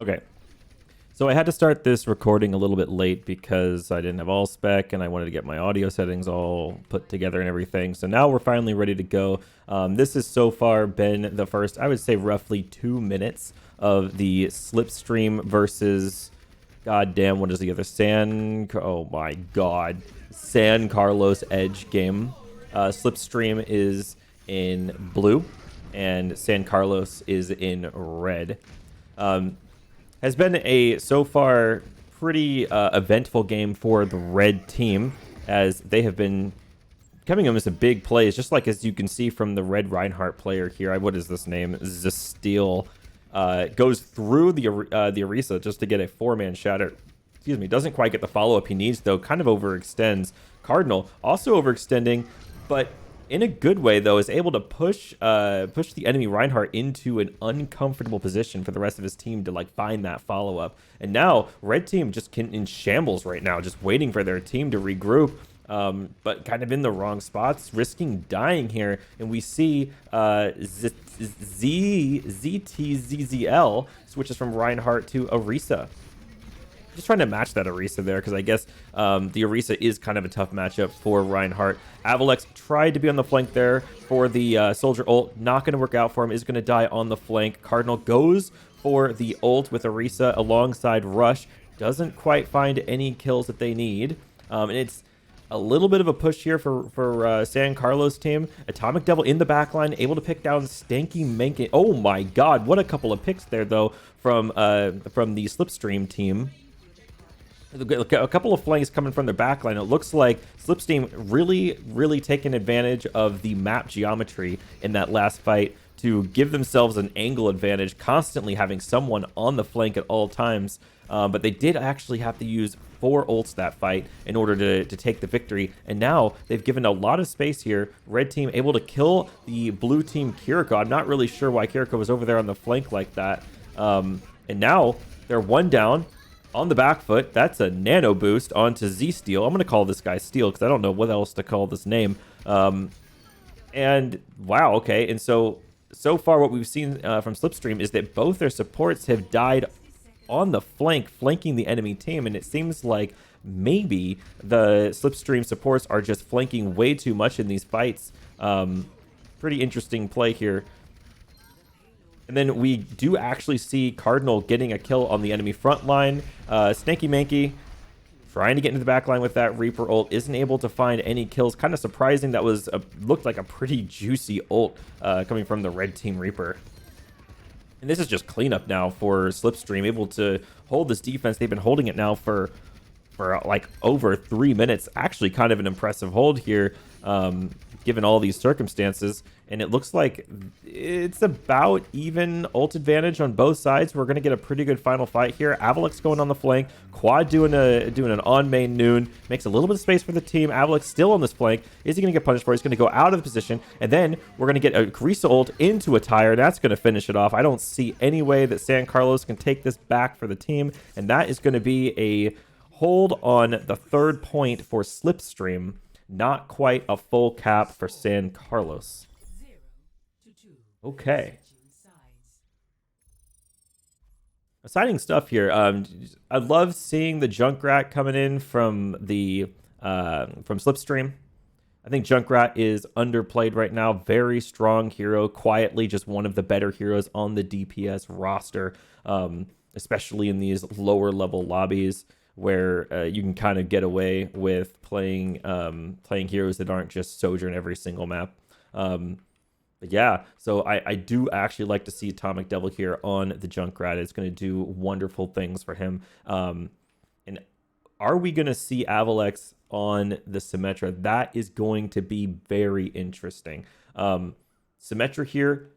Okay. So I had to start this recording a little bit late because I didn't have all spec and I wanted to get my audio settings all put together and everything. So now we're finally ready to go. This has so far been the first, I would say, roughly 2 minutes of the Slipstream versus, goddamn, what is the other? Oh my god. San Carlos Edge game. Slipstream is in blue and San Carlos is in red. Has been a so far pretty eventful game for the red team, as they have been coming in with some big plays, just like as you can see from the red Reinhardt player here. What is this name? Zasteel goes through the Orisa just to get a 4-man shatter. Excuse me, doesn't quite get the follow-up he needs, though. Kind of overextends. Cardinal also overextending, but in a good way, though, is able to push the enemy Reinhardt into an uncomfortable position for the rest of his team to like find that follow-up. And now red team just in shambles right now, just waiting for their team to regroup, but kind of in the wrong spots, risking dying here. And we see ZTZZL switches from Reinhardt to Orisa. Just trying to match that Orisa there, because I guess the Orisa is kind of a tough matchup for Reinhardt. Avalex tried to be on the flank there for the Soldier ult. Not going to work out for him. Is going to die on the flank. Cardinal goes for the ult with Orisa alongside Rush. Doesn't quite find any kills that they need. And it's a little bit of a push here for San Carlos team. Atomic Devil in the backline, able to pick down Stanky Mankin. Oh my god, what a couple of picks there, though, from the Slipstream team. A couple of flanks coming from their backline. It looks like Slipstream really taking advantage of the map geometry in that last fight to give themselves an angle advantage, constantly having someone on the flank at all times. But they did actually have to use 4 ults that fight in order to take the victory. And now they've given a lot of space here. Red team able to kill the blue team Kiriko. I'm not really sure why Kiriko was over there on the flank like that. And now they're 1 down. On the back foot, that's a nano boost onto Z-Steel. I'm going to call this guy Steel because I don't know what else to call this name. And wow, okay. And so far what we've seen from Slipstream is that both their supports have died on the flanking the enemy team. And it seems like maybe the Slipstream supports are just flanking way too much in these fights. Pretty interesting play here. And then we do actually see Cardinal getting a kill on the enemy front line. Stanky Manky trying to get into the back line with that Reaper ult. Isn't able to find any kills. Kind of surprising. That was looked like a pretty juicy ult coming from the red team Reaper. And this is just cleanup now for Slipstream. Able to hold this defense. They've been holding it now for like over 3 minutes. Actually kind of an impressive hold here, given all these circumstances. And it looks like it's about even ult advantage on both sides. We're going to get a pretty good final fight here. Avalex going on the flank. Quad doing an on-main noon. Makes a little bit of space for the team. Avalex still on this flank. Is he going to get punished for it? He's going to go out of the position. And then we're going to get a Orisa ult into a tire. That's going to finish it off. I don't see any way that San Carlos can take this back for the team. And that is going to be a hold on the 3rd point for Slipstream. Not quite a full cap for San Carlos. Okay. Exciting stuff here. I love seeing the Junkrat coming in from Slipstream. I think Junkrat is underplayed right now. Very strong hero. Quietly just one of the better heroes on the DPS roster, especially in these lower level lobbies where you can kind of get away with playing heroes that aren't just Sojourn every single map. But yeah, so I do actually like to see Atomic Devil here on the Junkrat. It's going to do wonderful things for him. And are we going to see Avalex on the Symmetra? That is going to be very interesting. Symmetra here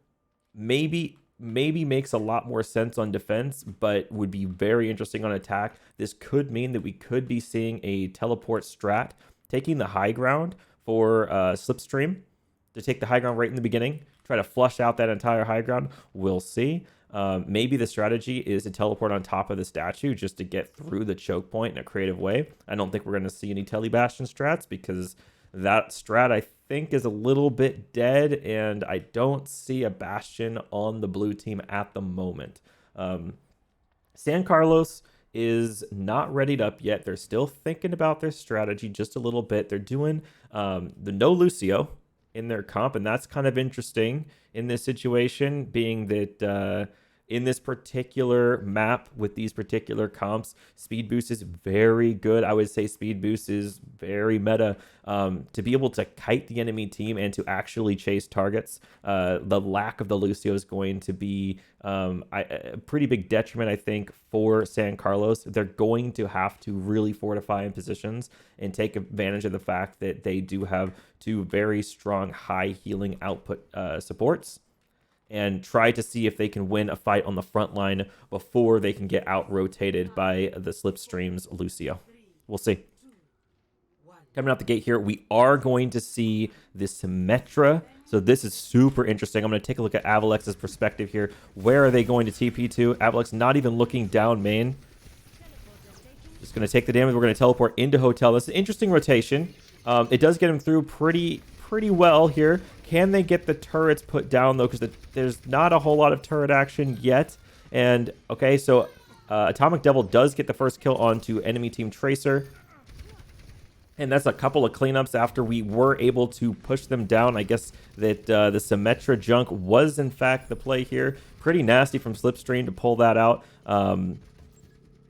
maybe makes a lot more sense on defense, but would be very interesting on attack. This could mean that we could be seeing a teleport strat, taking the high ground for Slipstream, to take the high ground right in the beginning, try to flush out that entire high ground. We'll see. Maybe the strategy is to teleport on top of the statue just to get through the choke point in a creative way. I don't think we're going to see any Telebastion strats because that strat, I think, is a little bit dead, and I don't see a Bastion on the blue team at the moment. San Carlos is not readied up yet. They're still thinking about their strategy just a little bit. They're doing the no Lucio in their comp, and that's kind of interesting in this situation, being that in this particular map with these particular comps, speed boost is very good. I would say speed boost is very meta. To be able to kite the enemy team and to actually chase targets, the lack of the Lucio is going to be a pretty big detriment, I think, for San Carlos. They're going to have to really fortify in positions and take advantage of the fact that they do have two very strong high healing output supports, and try to see if they can win a fight on the front line before they can get out-rotated by the Slipstream's Lucio. We'll see. Coming out the gate here, we are going to see the Symmetra. So this is super interesting. I'm going to take a look at Avalex's perspective here. Where are they going to TP to? Avalex not even looking down main. Just going to take the damage. We're going to teleport into Hotel. This is an interesting rotation. It does get him through pretty well here. Can they get the turrets put down, though? Because there's not a whole lot of turret action yet. And, okay, so Atomic Devil does get the first kill onto enemy team Tracer. And that's a couple of cleanups after we were able to push them down. I guess that the Symmetra junk was, in fact, the play here. Pretty nasty from Slipstream to pull that out.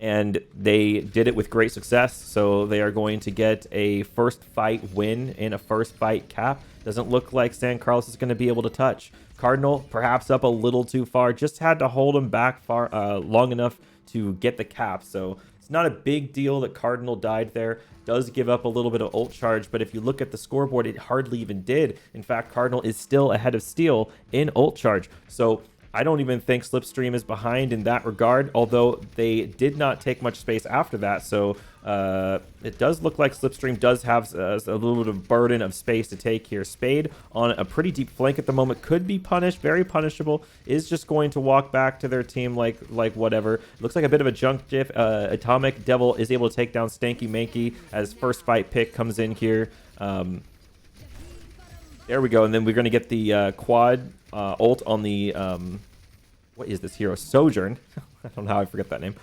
And they did it with great success. So they are going to get a first fight win and a first fight cap. Doesn't look like San Carlos is going to be able to touch. Cardinal perhaps up a little too far. Just had to hold him back far long enough to get the cap. So it's not a big deal that Cardinal died there. Does give up a little bit of ult charge, but if you look at the scoreboard, it hardly even did. In fact, Cardinal is still ahead of Steel in ult charge. So I don't even think Slipstream is behind in that regard, although they did not take much space after that. So it does look like Slipstream does have a little bit of burden of space to take here. Spade on a pretty deep flank at the moment, could be punished, very punishable, is just going to walk back to their team like whatever. Looks like a bit of a junk diff. Atomic Devil is able to take down Stanky Manky as first fight pick comes in here. There we go, and then we're going to get the quad ult on the, what is this hero? Sojourn. I don't know how I forget that name.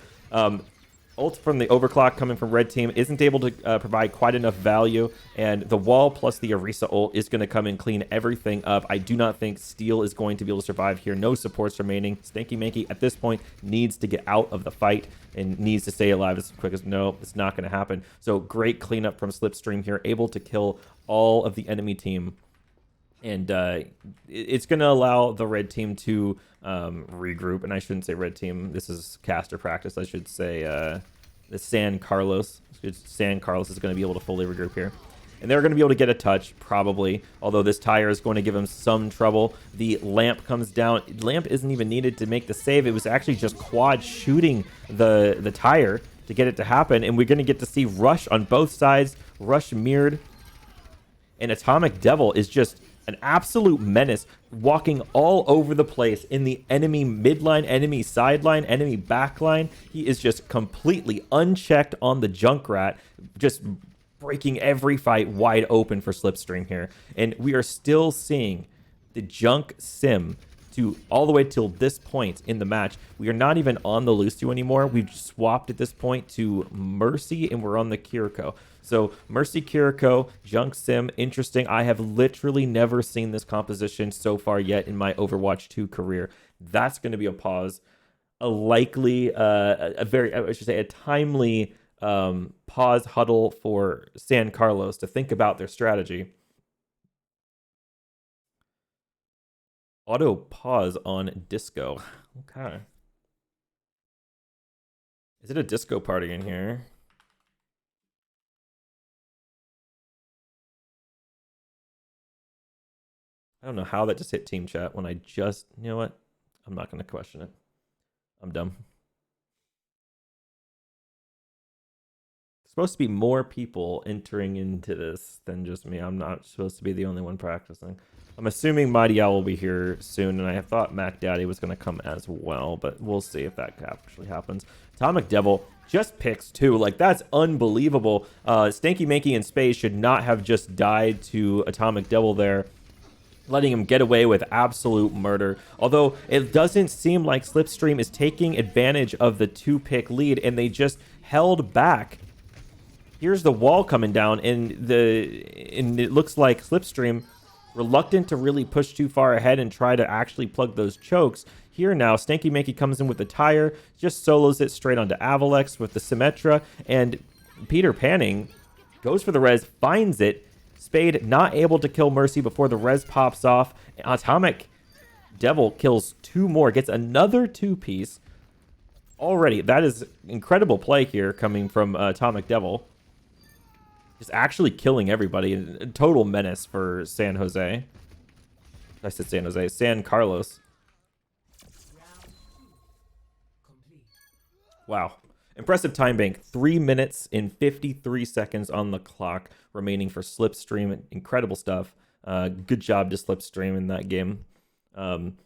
Ult from the Overclock coming from red team isn't able to provide quite enough value, and the wall plus the Orisa ult is going to come and clean everything up. I do not think Steel is going to be able to survive here. No supports remaining. Stanky Manky at this point needs to get out of the fight and needs to stay alive as quick as no, it's not going to happen. So great cleanup from Slipstream here, able to kill all of the enemy team. And it's going to allow the red team to regroup. And I shouldn't say red team. This is caster practice. I should say the San Carlos. San Carlos is going to be able to fully regroup here. And they're going to be able to get a touch, probably. Although this tire is going to give them some trouble. The lamp comes down. Lamp isn't even needed to make the save. It was actually just Quad shooting the tire to get it to happen. And we're going to get to see Rush on both sides. Rush mirrored. And Atomic Devil is just an absolute menace, walking all over the place in the enemy midline, enemy sideline, enemy backline. He is just completely unchecked on the Junkrat, just breaking every fight wide open for Slipstream here. And we are still seeing the Junk Sim to all the way till this point in the match. We are not even on the Lucio anymore. We've swapped at this point to Mercy, and we're on the Kiriko. So Mercy, Kiriko, Junk Sim, interesting. I have literally never seen this composition so far yet in my Overwatch 2 career. That's going to be a pause. A likely, I should say, a timely pause huddle for San Carlos to think about their strategy. Auto pause on disco. Okay. Is it a disco party in here? I don't know how that just hit team chat when I just, you know what? I'm not going to question it. I'm dumb. Supposed to be more people entering into this than just me. I'm not supposed to be the only one practicing. I'm assuming Mighty Owl will be here soon, and I thought Mac Daddy was going to come as well, but we'll see if that actually happens. Atomic Devil just picks two. Like, that's unbelievable. Stanky Manky and Space should not have just died to Atomic Devil there. letting him get away with absolute murder. Although it doesn't seem like Slipstream is taking advantage of the 2-pick lead, and they just held back. Here's the wall coming down, and it looks like Slipstream reluctant to really push too far ahead and try to actually plug those chokes. Here now, Stanky Manky comes in with the tire, just solos it straight onto Avalex with the Symmetra, and Peter Panning goes for the res, finds it. Spade not able to kill Mercy before the res pops off. Atomic Devil kills 2 more, gets another 2-piece. Already, that is incredible play here coming from Atomic Devil. Just actually killing everybody. A total menace for San Jose. I said San Jose. San Carlos. Wow. Impressive time bank. 3 minutes and 53 seconds on the clock remaining for Slipstream. Incredible stuff. Good job to Slipstream in that game.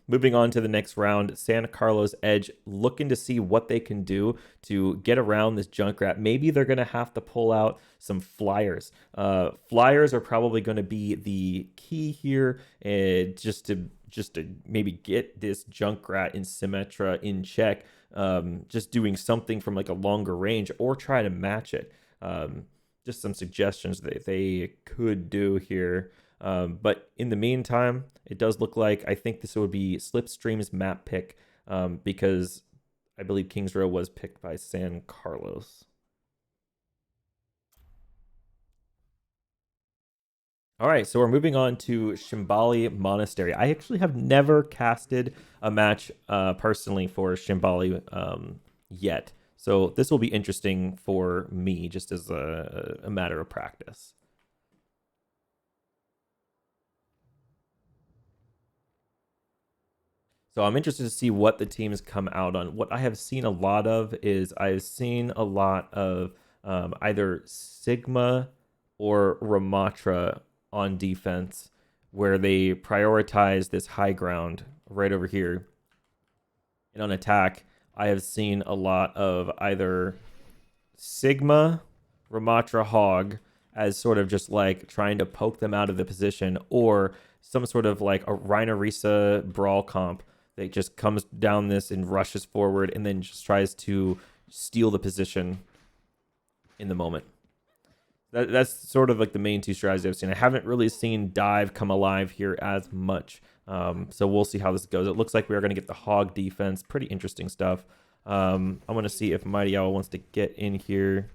Moving on to the next round, San Carlos Edge looking to see what they can do to get around this Junkrat. Maybe they're going to have to pull out some flyers. Flyers are probably going to be the key here, just to maybe get this Junkrat in Symmetra in check. Just doing something from like a longer range or try to match it. Just some suggestions that they could do here. But in the meantime, it does look like I think this would be Slipstream's map pick, because I believe Kings Row was picked by San Carlos. All right, so we're moving on to Shambali Monastery. I actually have never casted a match personally for Shambali yet. So this will be interesting for me just as a matter of practice. So I'm interested to see what the teams come out on. What I have seen a lot of is I've seen a lot of either Sigma or Ramatra on defense, where they prioritize this high ground right over here. And on attack, I have seen a lot of either Sigma, Ramatra, Hog as sort of just like trying to poke them out of the position, or some sort of like a Rhina-Risa brawl comp that just comes down this and rushes forward and then just tries to steal the position in the moment. That's sort of like the main 2 strategies I've seen. I haven't really seen Dive come alive here as much. So we'll see how this goes. It looks like we are going to get the Hog defense. Pretty interesting stuff. I'm going to see if Mighty Owl wants to get in here.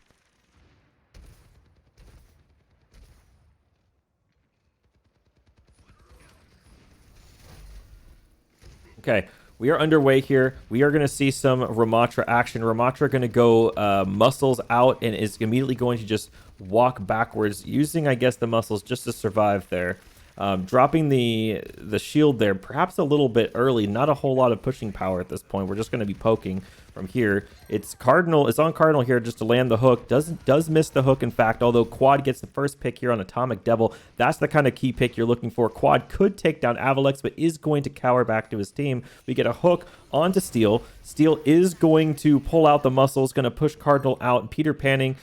Okay, we are underway here. We are going to see some Ramatra action. Ramatra going to go muscles out and is immediately going to just walk backwards, using, I guess, the muscles just to survive there. Dropping the shield there, perhaps a little bit early. Not a whole lot of pushing power at this point. We're just going to be poking from here. It's Cardinal. It's on Cardinal here just to land the hook. Does miss the hook, in fact, although Quad gets the first pick here on Atomic Devil. That's the kind of key pick you're looking for. Quad could take down Avalex, but is going to cower back to his team. We get a hook onto Steel. Steel is going to pull out the muscles, going to push Cardinal out. Peter Panning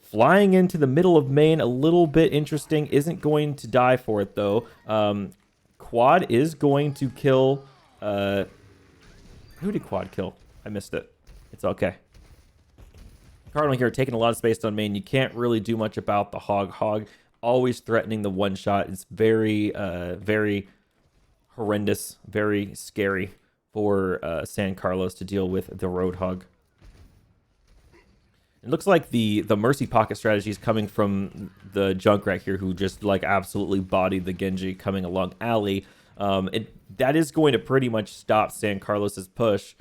flying into the middle of main, a little bit interesting. Isn't going to die for it, though. Quad is going to kill... who did Quad kill? I missed it. It's okay. Cardinal here taking a lot of space on main. You can't really do much about the Hog. Hog always threatening the one-shot. It's very, very horrendous, very scary for San Carlos to deal with the Roadhog. It looks like the Mercy Pocket strategy is coming from the Junkrat here, who just like absolutely bodied the Genji coming along alley. That is going to pretty much stop San Carlos's push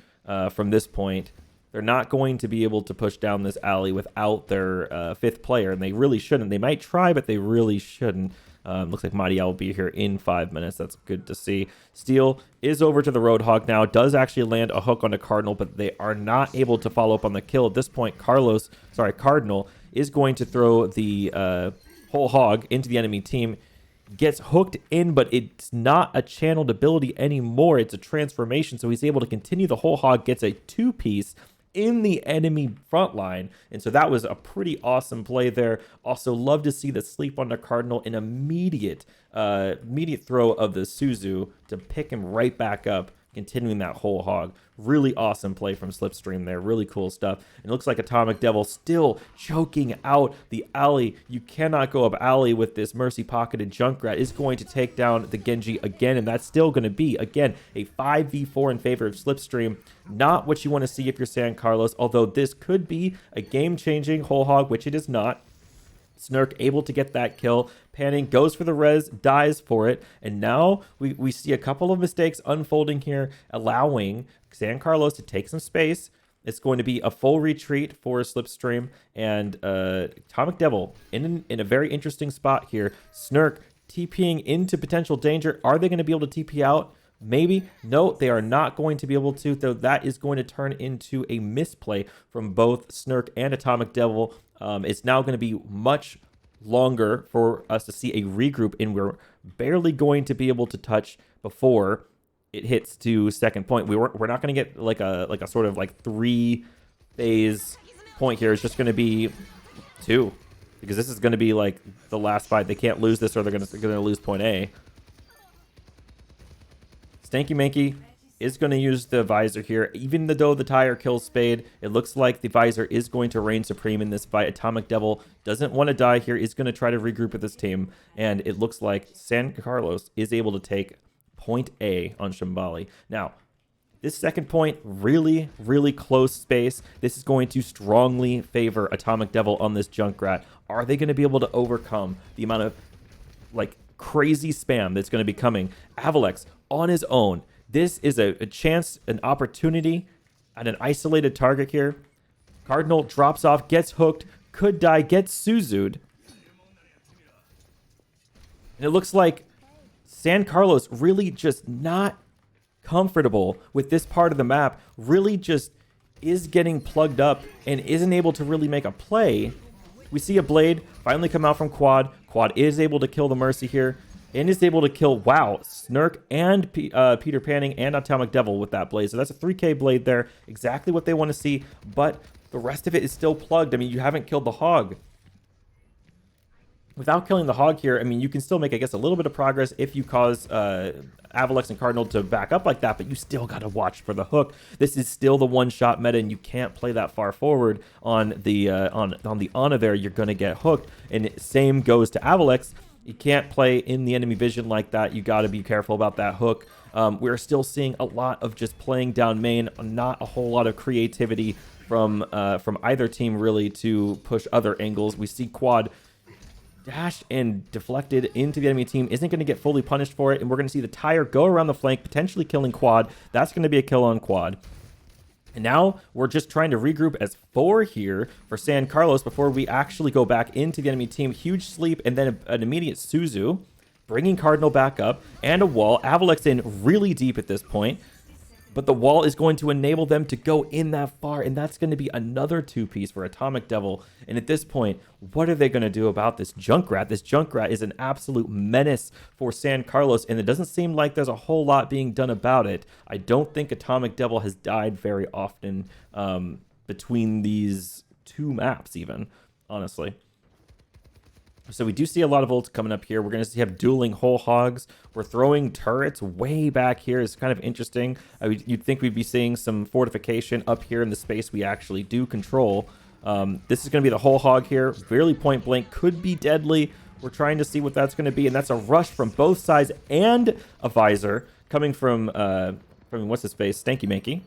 from this point. They're not going to be able to push down this alley without their 5th player, and they really shouldn't. They might try, but they really shouldn't. Looks like Mighty Owl will be here in 5 minutes. That's good to see. Steel is over to the Roadhog now. Does actually land a hook on a Cardinal, but they are not able to follow up on the kill. At this point, Cardinal is going to throw the whole Hog into the enemy team. Gets hooked in, but it's not a channeled ability anymore. It's a transformation, so he's able to continue the whole Hog. Gets a 2-piece in the enemy front line. And so that was a pretty awesome play there. Also love to see the sleep on the Cardinal, an immediate throw of the Suzu to pick him right back up, continuing that whole hog. Really awesome play from Slipstream there. Really cool stuff. And it looks like Atomic Devil still choking out the Alley. You cannot go up Alley with this Mercy pocketed Junkrat. Is going to take down the Genji again, and that's still going to be, again, a 5v4 in favor of Slipstream. Not what you want to see if you're San Carlos, although this could be a game-changing whole hog, which it is not. Snurk able to get that kill. Panning goes for the res, dies for it. And now we see a couple of mistakes unfolding here, allowing San Carlos to take some space. It's going to be a full retreat for Slipstream. And Atomic Devil in a very interesting spot here. Snurk TPing into potential danger. Are they going to be able to TP out? Maybe. No, they are not going to be able to, though that is going to turn into a misplay from both Snurk and Atomic Devil. It's now going to be much longer for us to see a regroup, and we're barely going to be able to touch before it hits to second point. We're not going to get like a sort of like 3-phase point here. It's just going to be 2, because this is going to be like the last fight. They can't lose this, or they're going to lose point A. Stanky Manky is going to use the Visor here. Even though the tire kills Spade, it looks like the Visor is going to reign supreme in this fight. Atomic Devil doesn't want to die here, is going to try to regroup with his team, and it looks like San Carlos is able to take point A on Shambali. Now, this second point, really, really close space. This is going to strongly favor Atomic Devil on this Junkrat. Are they going to be able to overcome the amount of like crazy spam that's going to be coming? Avalex on his own. This is a chance, an opportunity at an isolated target here. Cardinal drops off, gets hooked, could die, gets Suzu'd. And it looks like San Carlos really just not comfortable with this part of the map, really just is getting plugged up and isn't able to really make a play. We see a Blade finally come out from Quad. Quad is able to kill the Mercy here, and is able to kill, wow, Snurk and Peter Panning and Atomic Devil with that Blade. So that's a 3k Blade there, exactly what they want to see, but the rest of it is still plugged. I mean, you haven't killed the Hog. Without killing the Hog here, I mean, you can still make, I guess, a little bit of progress if you cause Avalex and Cardinal to back up like that, but you still got to watch for the hook. This is still the one-shot meta, and you can't play that far forward on the Ana there. You're going to get hooked, and same goes to Avalex. You can't play in the enemy vision like that. You got to be careful about that hook. We're still seeing a lot of just playing down main, not a whole lot of creativity from either team really to push other angles. We see Quad dashed and deflected into the enemy team, isn't going to get fully punished for it, and we're going to see the tire go around the flank, potentially killing Quad. That's going to be a kill on Quad. And now we're just trying to regroup as 4 here for San Carlos before we actually go back into the enemy team. Huge sleep and then an immediate Suzu, bringing Cardinal back up, and a wall. Avalex in really deep at this point, but the wall is going to enable them to go in that far, and that's going to be another 2-piece for Atomic Devil. And at this point, what are they going to do about this Junkrat? This Junkrat is an absolute menace for San Carlos, and it doesn't seem like there's a whole lot being done about it. I don't think Atomic Devil has died very often between these 2 maps even, honestly. So we do see a lot of ults coming up here. We're going to have dueling whole hogs. We're throwing turrets way back here. It's kind of interesting. You'd think we'd be seeing some fortification up here in the space we actually do control. This is going to be the whole hog here. Really point blank. Could be deadly. We're trying to see what that's going to be. And that's a rush from both sides and a Visor coming from what's his face? Stanky Manky.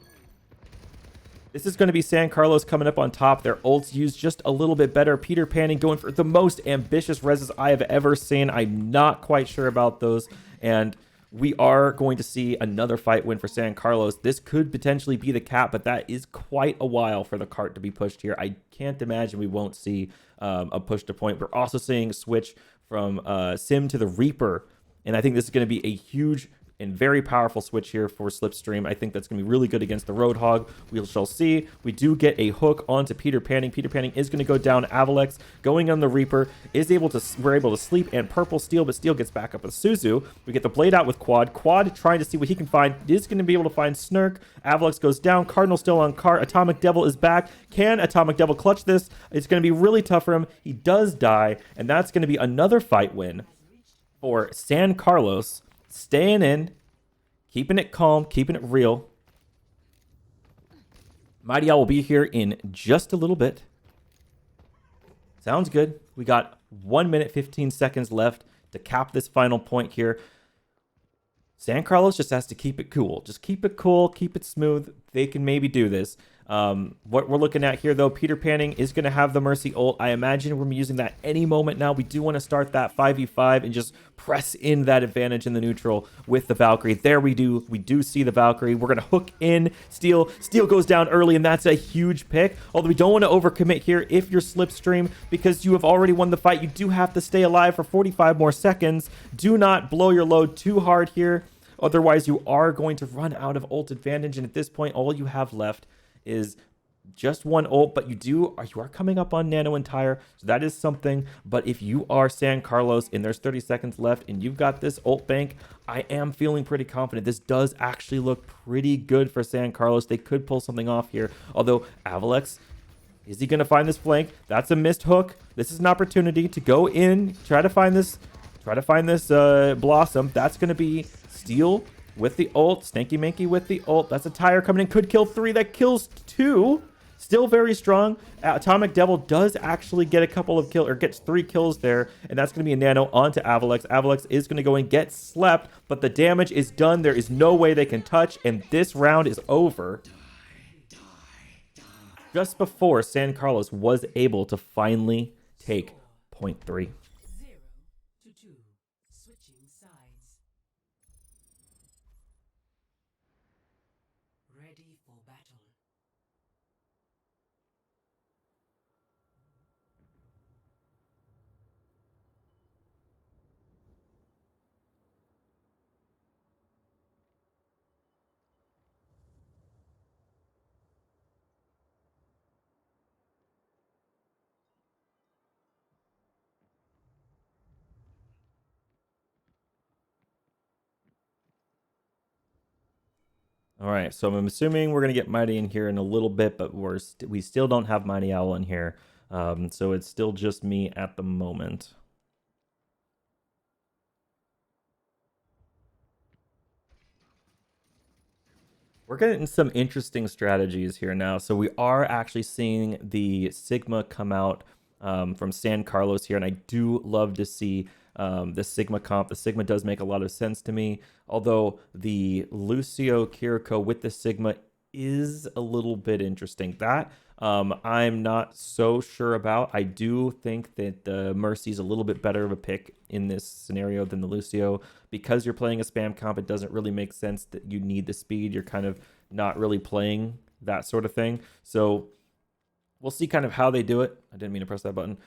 This is going to be San Carlos coming up on top. Their ults used just a little bit better. Peter Panning going for the most ambitious reses I have ever seen. I'm not quite sure about those. And we are going to see another fight win for San Carlos. This could potentially be the cap, but that is quite a while for the cart to be pushed here. I can't imagine we won't see a push to point. We're also seeing a switch from Sim to the Reaper. And I think this is going to be a huge and very powerful switch here for Slipstream. I think that's going to be really good against the Roadhog. We shall see. We do get a hook onto Peter Panning. Peter Panning is going to go down. Avalex going on the Reaper we're able to sleep and purple Steel, but Steel gets back up with Suzu. We get the blade out with Quad. Quad trying to see what he can find. Is going to be able to find Snurk. Avalex goes down. Cardinal still on cart. Atomic Devil is back. Can Atomic Devil clutch this? It's going to be really tough for him. He does die, and that's going to be another fight win for San Carlos. Staying in, keeping it calm, keeping it real. Mighty Owl will be here in just a little bit. Sounds good. We got 1 minute, 15 seconds left to cap this final point here. San Carlos just has to keep it cool. Just keep it cool, keep it smooth. They can maybe do this. What we're looking at here, though, Peter Panning is going to have the Mercy ult. I imagine we're using that any moment now. We do want to start that 5v5 and just press in that advantage in the neutral with the Valkyrie. There we do. We do see the Valkyrie. We're going to hook in Steel. Steel goes down early, and that's a huge pick. Although we don't want to overcommit here if you're Slipstream, because you have already won the fight. You do have to stay alive for 45 more seconds. Do not blow your load too hard here. Otherwise, you are going to run out of ult advantage, and at this point, all you have left is just one ult, but you are coming up on Nano and Tire, so that is something. But if you are San Carlos and there's 30 seconds left and you've got this ult bank, I am feeling pretty confident. This does actually look pretty good for San Carlos. They could pull something off here, although Avalex, is he going to find this flank? That's a missed hook. This is an opportunity to go in, try to find this Blossom. That's going to be Steel with the ult, Stanky Manky with the ult. That's a Tire coming in, could kill 3. That kills 2. Still very strong. Atomic Devil does actually get a couple of kills, or gets 3 kills there, and that's going to be a Nano onto Avalex. Avalex is going to go and get slept, but the damage is done. There is no way they can touch, and this round is over. Just before San Carlos was able to finally take point 3. All right, so I'm assuming we're going to get Mighty in here in a little bit, but we still don't have Mighty Owl in here. So it's still just me at the moment. We're getting some interesting strategies here now. So we are actually seeing the Sigma come out from San Carlos here, and I do love to see the Sigma comp. The Sigma does make a lot of sense to me, although the Lucio Kiriko with the Sigma is a little bit interesting. That I'm not so sure about. I do think that the Mercy is a little bit better of a pick in this scenario than the Lucio. Because you're playing a spam comp, it doesn't really make sense that you need the speed. You're kind of not really playing that sort of thing. So we'll see kind of how they do it. I didn't mean to press that button.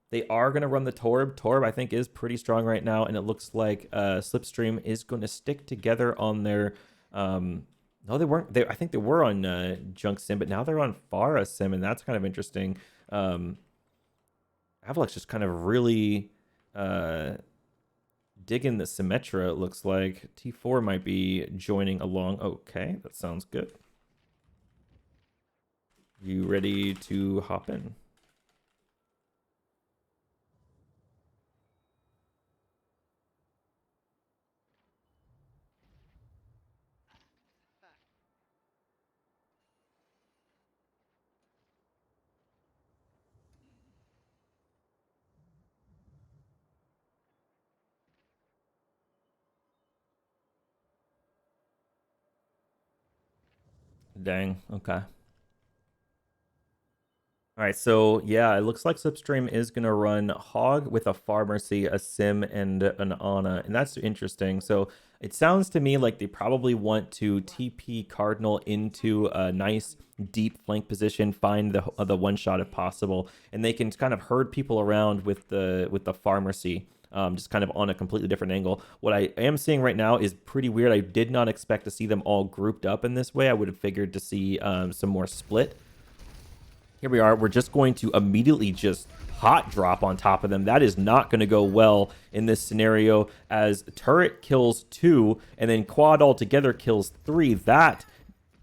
They are going to run the Torb. Torb, I think, is pretty strong right now, and it looks like Slipstream is going to stick together on their... no, they weren't. I think they were on Junk Sim, but now they're on Pharah Sim, and that's kind of interesting. Avalex just kind of really digging the Symmetra, it looks like. T4 might be joining along. Okay, that sounds good. You ready to hop in? Dang, okay. All right, so yeah, it looks like Slipstream is going to run Hog with a Pharmercy, a Sim, and an Ana, and that's interesting. So it sounds to me like they probably want to TP Cardinal into a nice deep flank position, find the one shot if possible, and they can kind of herd people around with the Pharmercy just kind of on a completely different angle. What I am seeing right now is pretty weird. I did not expect to see them all grouped up in this way. I would have figured to see some more split. Here we are. We're just going to immediately just hot drop on top of them. That is not going to go well in this scenario, as turret kills 2 and then quad altogether kills 3. That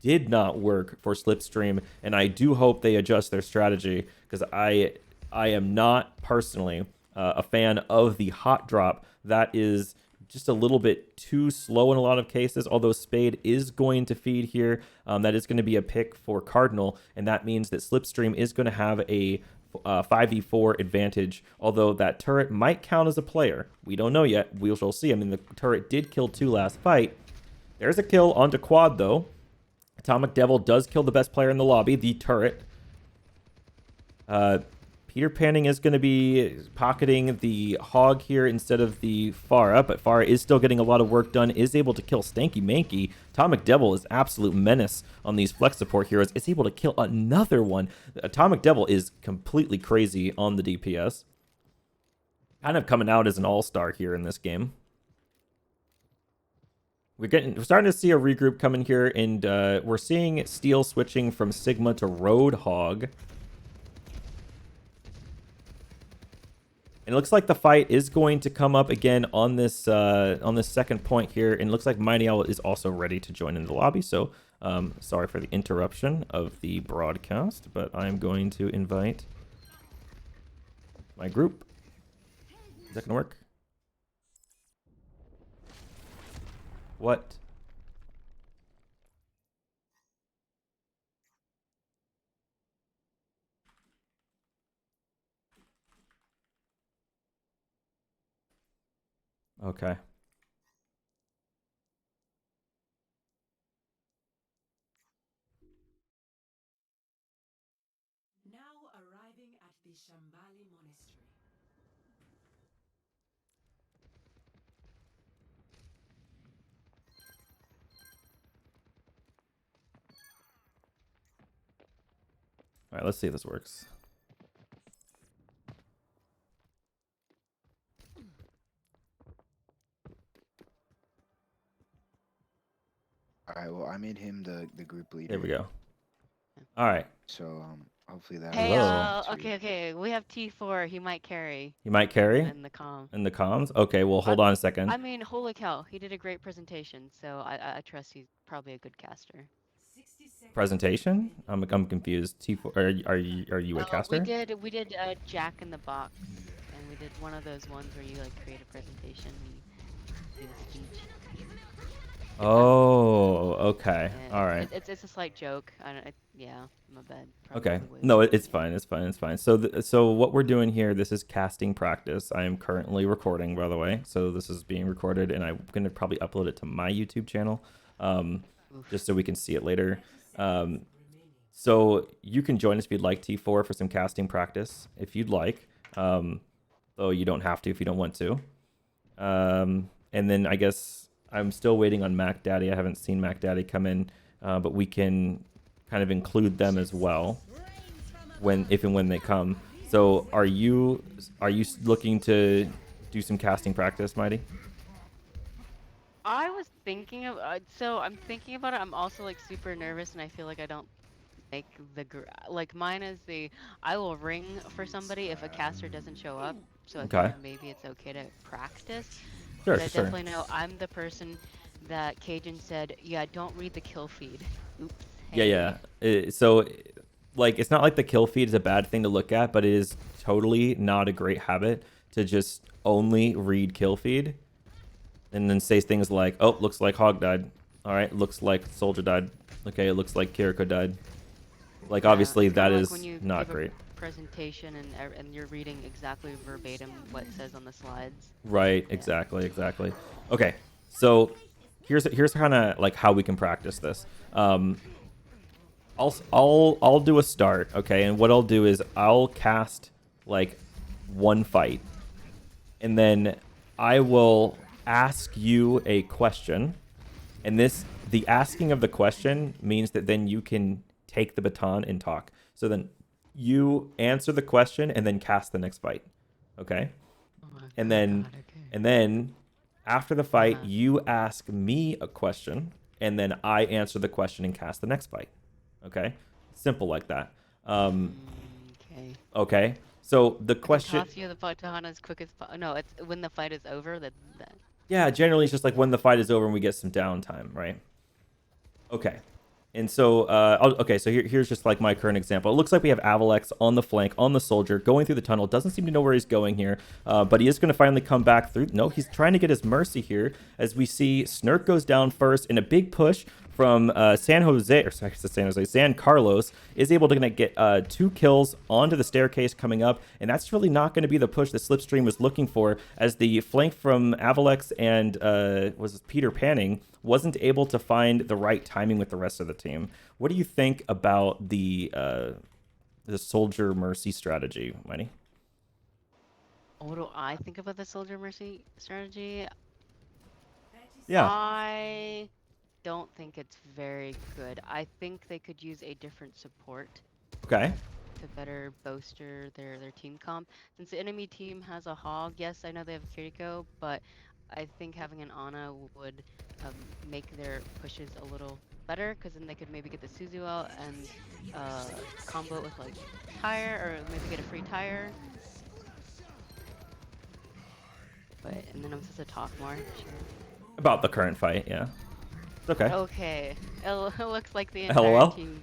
did not work for Slipstream, and I do hope they adjust their strategy, because I am not personally a fan of the hot drop. That is just a little bit too slow in a lot of cases, although Spade is going to feed here. That is going to be a pick for Cardinal, and that means that Slipstream is going to have a 5v4 advantage, although that turret might count as a player. We don't know yet. We shall see. I mean, the turret did kill 2 last fight. There's a kill onto quad, though. Atomic Devil does kill the best player in the lobby, the turret. Peter Panning is going to be pocketing the Hog here instead of the Pharah, but Pharah is still getting a lot of work done, is able to kill Stanky Manky. Atomic Devil is absolute menace on these flex support heroes. It's able to kill another one. Atomic Devil is completely crazy on the DPS. Kind of coming out as an all-star here in this game. We're starting to see a regroup coming here, and we're seeing Steel switching from Sigma to Roadhog. And it looks like the fight is going to come up again on this second point here. And it looks like Mighty Owl is also ready to join in the lobby. So sorry for the interruption of the broadcast, but I'm going to invite my group. Is that going to work? What? Okay. Now arriving at the Shambhali Monastery. All right, let's see if this works. All right. Well, I made him the group leader. There we go. All right. So hopefully that. Hey, Hello. okay. We have T4. He might carry. You might carry In the comm. in the comms. Okay, well, hold on a second. I mean, holy cow, he did a great presentation. So I trust he's probably a good caster. Presentation? I'm confused. T4. Are you a caster? We did Jack in the Box, and we did one of those ones where you like create a presentation and do a speech. Oh, okay. And All right. It's a slight joke. Yeah, my bad. Okay. Probably No, way it's fine. It's fine. It's fine. So, so what we're doing here, this is casting practice. I am currently recording, by the way. So this is being recorded, and I'm gonna probably upload it to my YouTube channel, just so we can see it later. So you can join us if you'd like, T4, for some casting practice if you'd like. Though you don't have to if you don't want to. And then I guess I'm still waiting on Mac Daddy. I haven't seen Mac Daddy come in, but we can kind of include them as well if and when they come. So are you looking to do some casting practice, Mighty? I was thinking of so I'm thinking about it. I'm also like super nervous, and I feel like I don't make like mine is I will ring for somebody if a caster doesn't show up. So I think maybe it's okay to practice. Sure, but I definitely know I'm the person that Cajun said, yeah, don't read the kill feed. Oops. Hey. Yeah. So like, it's not like the kill feed is a bad thing to look at, but it is totally not a great habit to just only read kill feed and then say things like, oh, looks like Hog died. All right, looks like Soldier died. Okay, it looks like Kiriko died. Like, obviously that is not great. Presentation and you're reading exactly verbatim what it says on the slides. Right, exactly. Okay, so here's kind of like how we can practice this. I'll do a start, okay, and what I'll do is I'll cast like one fight, and then I will ask you a question, and the asking of the question means that then you can take the baton and talk. So then you answer the question and then cast the next fight. Okay? and oh then God, okay. and then after the fight, Uh-huh. you ask me a question, and then I answer the question and cast the next fight. Okay, simple like that. Okay. Okay, so the I can question, toss you the baton as quick as no. It's when the fight is over. That. yeah, generally it's just like when the fight is over and we get some downtime, right? Okay. And so, okay, so here's just like my current example. It looks like we have Avalex on the flank, on the soldier, going through the tunnel. Doesn't seem to know where he's going here, but he is going to finally come back through. No, he's trying to get his mercy here, as we see Snurk goes down first in a big push from San Jose, or sorry, San Jose, San Carlos is able to get 2 kills onto the staircase coming up, and that's really not going to be the push that Slipstream was looking for, as the flank from Avalex and was Peter Panning wasn't able to find the right timing with the rest of the team. What do you think about the soldier mercy strategy, Mighty? What do I think about the soldier mercy strategy? Yeah. I don't think it's very good. I think they could use a different support Okay. to better bolster their team comp. Since the enemy team has a Hog, yes, I know they have Kiriko, but I think having an Ana would make their pushes a little better, because then they could maybe get the Suzu out and combo it with like tire, or maybe get a free tire. But and then I'm supposed to talk more. Sure. About the current fight, yeah. It's okay. Okay. It looks like the entire LOL? team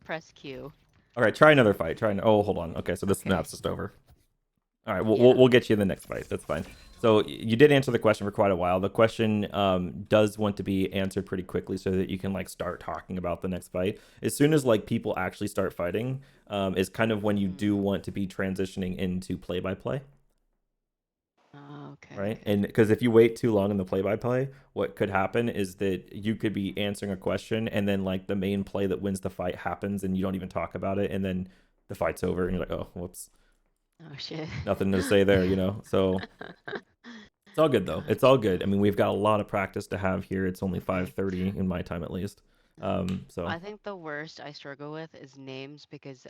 press Q. All right, try another fight. Oh, hold on. Okay, so this Okay. map's just over. All right, Yeah. we'll get you in the next fight. That's fine. So you did answer the question for quite a while. The question does want to be answered pretty quickly so that you can like start talking about the next fight. As soon as like people actually start fighting, is kind of when you do want to be transitioning into play-by-play. Okay. Right, and because if you wait too long in the play-by-play, what could happen is that you could be answering a question, and then like the main play that wins the fight happens, and you don't even talk about it, and then the fight's over, and you're like, oh, whoops, Oh shit. nothing to say there, you know. So it's all good though. It's all good. I mean, we've got a lot of practice to have here. It's only 5:30 in my time at least. So I think the worst I struggle with is names, because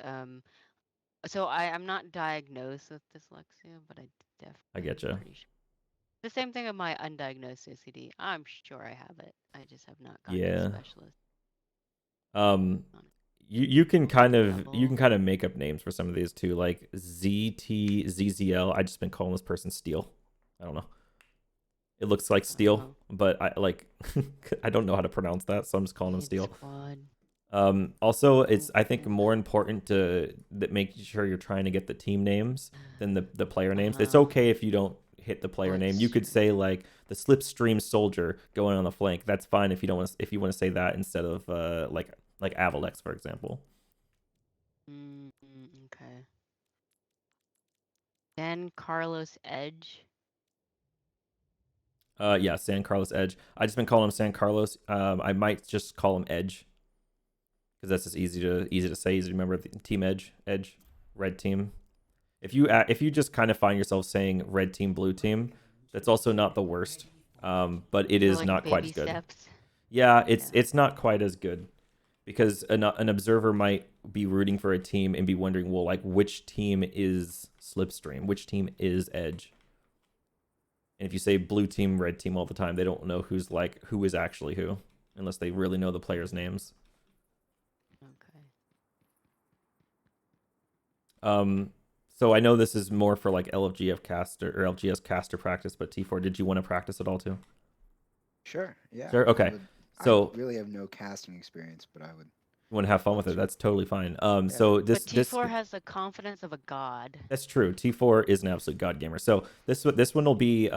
so I'm not diagnosed with dyslexia, but I definitely I get you. pretty sure. The same thing with my undiagnosed OCD. I'm sure I have it. I just have not gone to Yeah. a specialist. You can kind of Level. make up names for some of these too, like ZTZZL. I just been calling this person Steel. I don't know. It looks like Steel, but I like I don't know how to pronounce that, so I'm just calling him Steel. Squad. Also, it's I think more important to make sure you're trying to get the team names than the player names. It's okay if you don't hit the player name. You could say like the Slipstream Soldier going on the flank. That's fine if you don't want if you want to say that instead of like Avalex, for example. Okay. Then Carlos Edge. Yeah, San Carlos Edge. I just been calling him San Carlos. I might just call him Edge, because that's just easy to say, easy to remember. Team Edge, red team. If you just kind of find yourself saying red team, blue team, that's also not the worst. But it is like not quite baby as good. steps. Yeah, it's not quite as good, because an observer might be rooting for a team and be wondering, well, like which team is Slipstream, which team is Edge. And if you say blue team, red team all the time, they don't know who is actually who, unless they really know the players' names. Okay. So I know this is more for like LFGF caster or LGS caster practice, but T4, did you want to practice at all too? Sure. Yeah. Sure. Okay. I So really have no casting experience, but I would. you want to have fun with it? That's totally fine. So But T4 has the confidence of a god. That's true. T4 is an absolute god gamer. So this one will be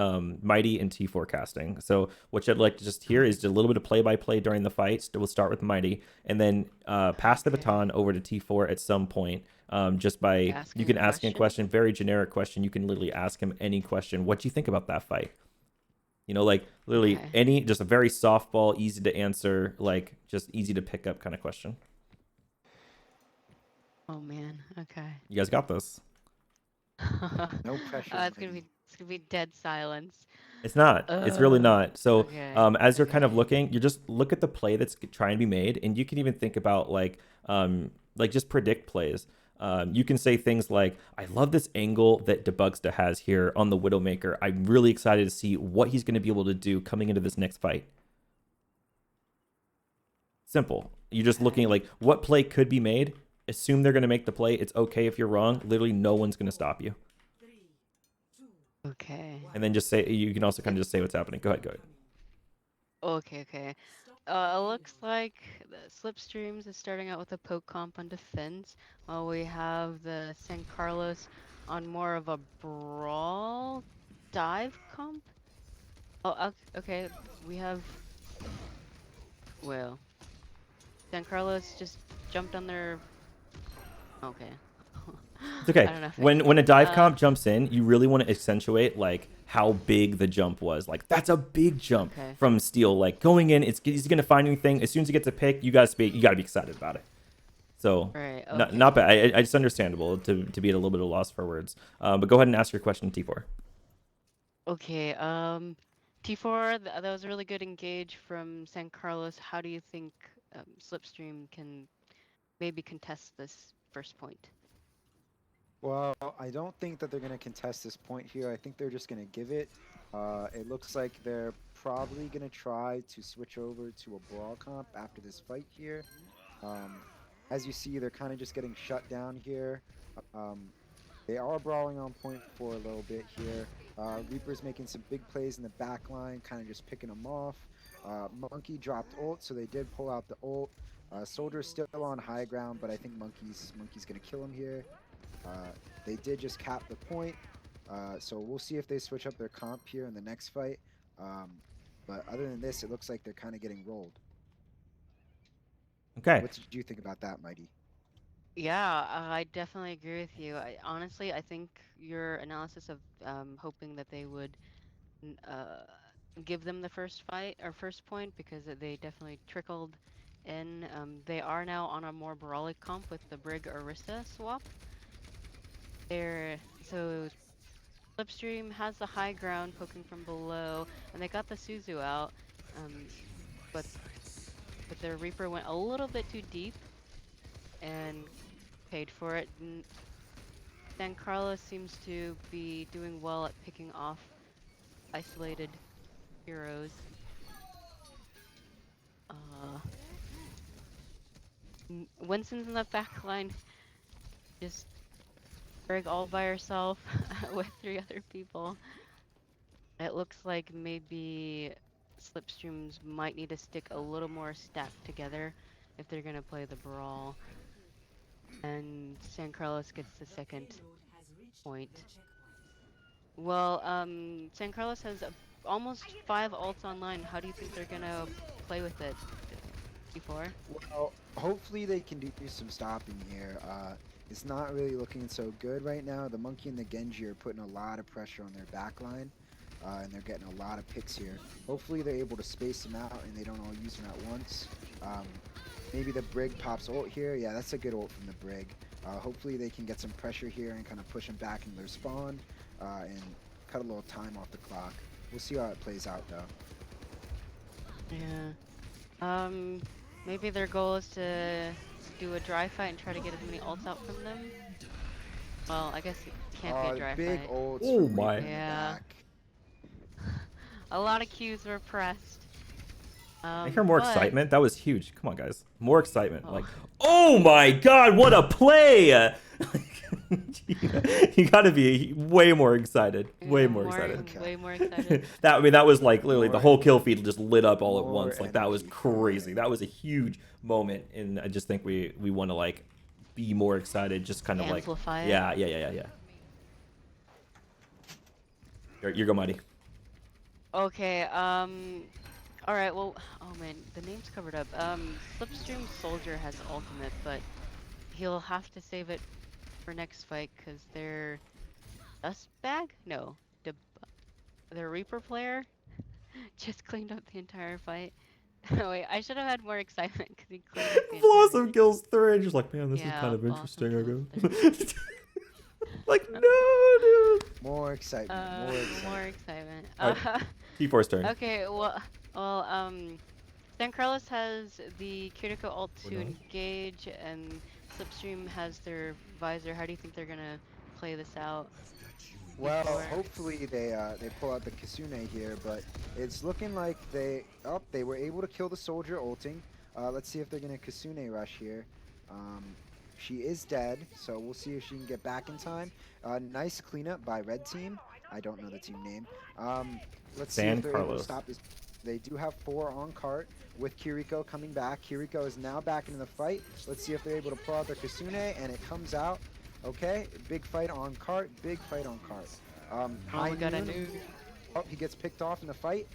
Mighty and T4 casting. So what you'd like to just hear is a little bit of play-by-play during the fight. We'll start with Mighty, and then pass the baton over to T4 at some point. Just by you can ask him a question, very generic question. You can literally ask him any question. What do you think about that fight? You know, like literally any, just a very softball, easy to answer, like just easy to pick up kind of question. Oh man. Okay. You guys got this. No pressure. It's gonna be dead silence. It's not. It's really not. So Okay, as you're kind of looking, you just look at the play that's trying to be made, and you can even think about like just predict plays. You can say things like, I love this angle that Debugsta has here on the Widowmaker. I'm really excited to see what he's going to be able to do coming into this next fight. Simple. You're just looking at like what play could be made. Assume they're going to make the play. It's okay if you're wrong. Literally no one's going to stop you. Okay. And then just say, you can also kind of just say what's happening. Go ahead. Okay. It looks like the Slipstreams is starting out with a poke comp on defense, while we have the San Carlos on more of a brawl dive comp. Oh, okay. We have. Well, San Carlos just jumped on their. Okay. It's okay. I don't know if When a dive comp jumps in, you really want to accentuate like how big the jump was. Like that's a big jump from Steel. Like going in, he's gonna find anything. As soon as he gets a pick, you gotta be excited about it. So right, not bad. I just understandable to be at a little bit of loss for words. But go ahead and ask your question, T4. Okay. T4, that was a really good engage from San Carlos. How do you think Slipstream can maybe contest this first point? Well, I don't think that they're going to contest this point here. I think they're just going to give it. It looks like they're probably going to try to switch over to a brawl comp after this fight here. As you see, they're kind of just getting shut down here. They are brawling on point for a little bit here. Reaper's making some big plays in the back line, kind of just picking them off. Monkey dropped ult, so they did pull out the ult. Soldier's still on high ground, but I think Monkey's going to kill him here. They did just cap the point, so we'll see if they switch up their comp here in the next fight. But other than this, it looks like they're kind of getting rolled. Okay. What did you think about that, Mighty? Yeah, I definitely agree with you. Honestly, I think your analysis of hoping that they would give them the first fight or first point, because they definitely trickled in. They are now on a more brawly comp with the Brig Orisa swap. So Slipstream has the high ground poking from below, and they got the Suzu out, but their Reaper went a little bit too deep and paid for it. San Carlos seems to be doing well at picking off isolated heroes. Winston's in the back line, just Brig all by herself with 3 other people. It looks like maybe Slipstreams might need to stick a little more stacked together if they're gonna play the brawl. And San Carlos gets the second point. Well, San Carlos has almost 5 ults online. How do you think they're gonna play with it? Before? Well, hopefully they can do some stopping here. It's not really looking so good right now. The Monkey and the Genji are putting a lot of pressure on their back line, and they're getting a lot of picks here. Hopefully they're able to space them out and they don't all use them at once. Maybe the Brig pops ult here. Yeah, that's a good ult from the Brig. Hopefully they can get some pressure here and kind of push them back into their spawn and cut a little time off the clock. We'll see how it plays out though. Yeah. Maybe their goal is to do a dry fight and try to get as many ults out from them. Well, I guess it can't be a dry big fight. ults Oh from my. Reaper in the Yeah. back. A lot of Qs were pressed. I hear more but- excitement. That was huge. Come on, guys. More excitement. Oh. Like, oh my God, what a play! You gotta be way more excited. Way more excited. Okay. Way more excited. That was like literally the More- whole kill feed just lit up all at more once. Like that was energy for crazy. it. That was a huge moment, and I just think we want to like be more excited. Just kind of like Amplify it. yeah. You're go, Mighty. Okay, alright, well, oh man, the name's covered up. Slipstream Soldier has ultimate, but he'll have to save it for next fight, because their Dustbag? No, their Reaper player just cleaned up the entire fight. Oh wait, I should have had more excitement, because he cleaned up the entire Blossom fight. kills third. Just like, man, this is Yeah, kind of Blossom interesting. I kills go. Like, no, dude. More excitement. More excitement. More excitement. Alright. T4's turn. Okay, well, San Carlos has the Kiriko ult to Widow. engage, and Slipstream has their visor. How do you think they're gonna play this out? Well, Before- hopefully they pull out the Kasune here, but it's looking like they were able to kill the soldier ulting. Let's see if they're gonna Kasune rush here. She is dead, so we'll see if she can get back in time. Nice cleanup by red team. I don't know the team name. Let's see San if they're able to Carlos. stop this. They do have 4 on cart with Kiriko coming back. Kiriko is now back into the fight. Let's see if they're able to pull out their Kasune, and it comes out. Okay, big fight on cart, big fight on cart. Oh, we got a new. Oh, he gets picked off in the fight.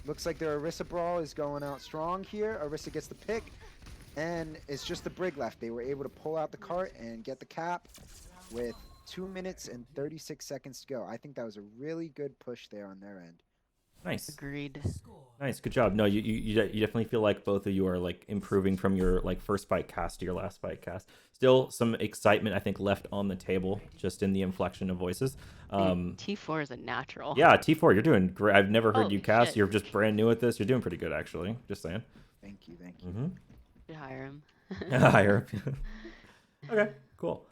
Looks like their Orisa brawl is going out strong here. Orisa gets the pick, and it's just the Brig left. They were able to pull out the cart and get the cap with 2 minutes and 36 seconds to go. I think that was a really good push there on their end. Nice. Agreed. Nice, good job. No, you definitely feel like both of you are like improving from your like first fight cast to your last fight cast. Still some excitement I think left on the table just in the inflection of voices. T4 is a natural. Yeah, T4, you're doing great. I've never heard you Holy cast. shit. You're just brand new at this. You're doing pretty good actually. Just saying. Thank you, thank you. Mm-hmm. Should hire him. Higher. Okay, cool.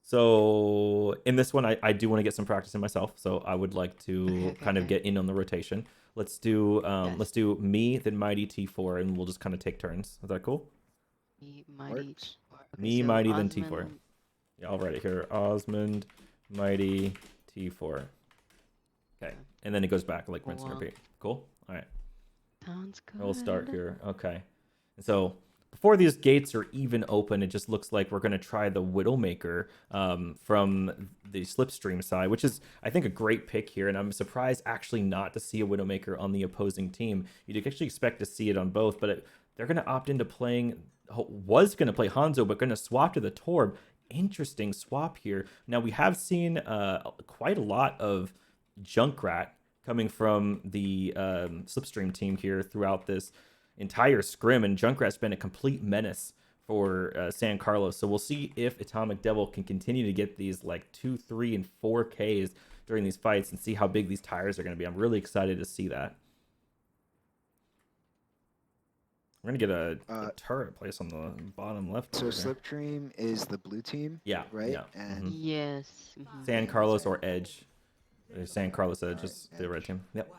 So in this one, I do want to get some practice in myself. So I would like to Okay, kind of okay. get in on the rotation. Let's do Yes. let's do me, then Mighty T4, and we'll just kind of take turns. Is that cool? Me, Mighty. Works. Okay, Me, so Mighty, then T4. Osmond- Yeah, I'll write it here. Osmond, Mighty, T4. Okay, and then it goes back like rinse and Cool. repeat. Cool. All right. Sounds good. We'll start here. Okay. And so before these gates are even open, it just looks like we're going to try the Widowmaker from the Slipstream side, which is, I think, a great pick here. And I'm surprised actually not to see a Widowmaker on the opposing team. You'd actually expect to see it on both, but they're going to opt into playing, was going to play Hanzo, but going to swap to the Torb. Interesting swap here. Now, we have seen quite a lot of Junkrat coming from the Slipstream team here throughout this entire scrim, and Junkrat's been a complete menace for San Carlos. So we'll see if Atomic Devil can continue to get these like 2, 3, and 4Ks during these fights and see how big these tires are going to be. I'm really excited to see that. We're going to get a turret place on the bottom left. So over here. Slipstream is the blue team, Yeah, right? yeah. And Yes. Mhm. San Carlos or Edge. San Carlos Edge is the red team. Yep.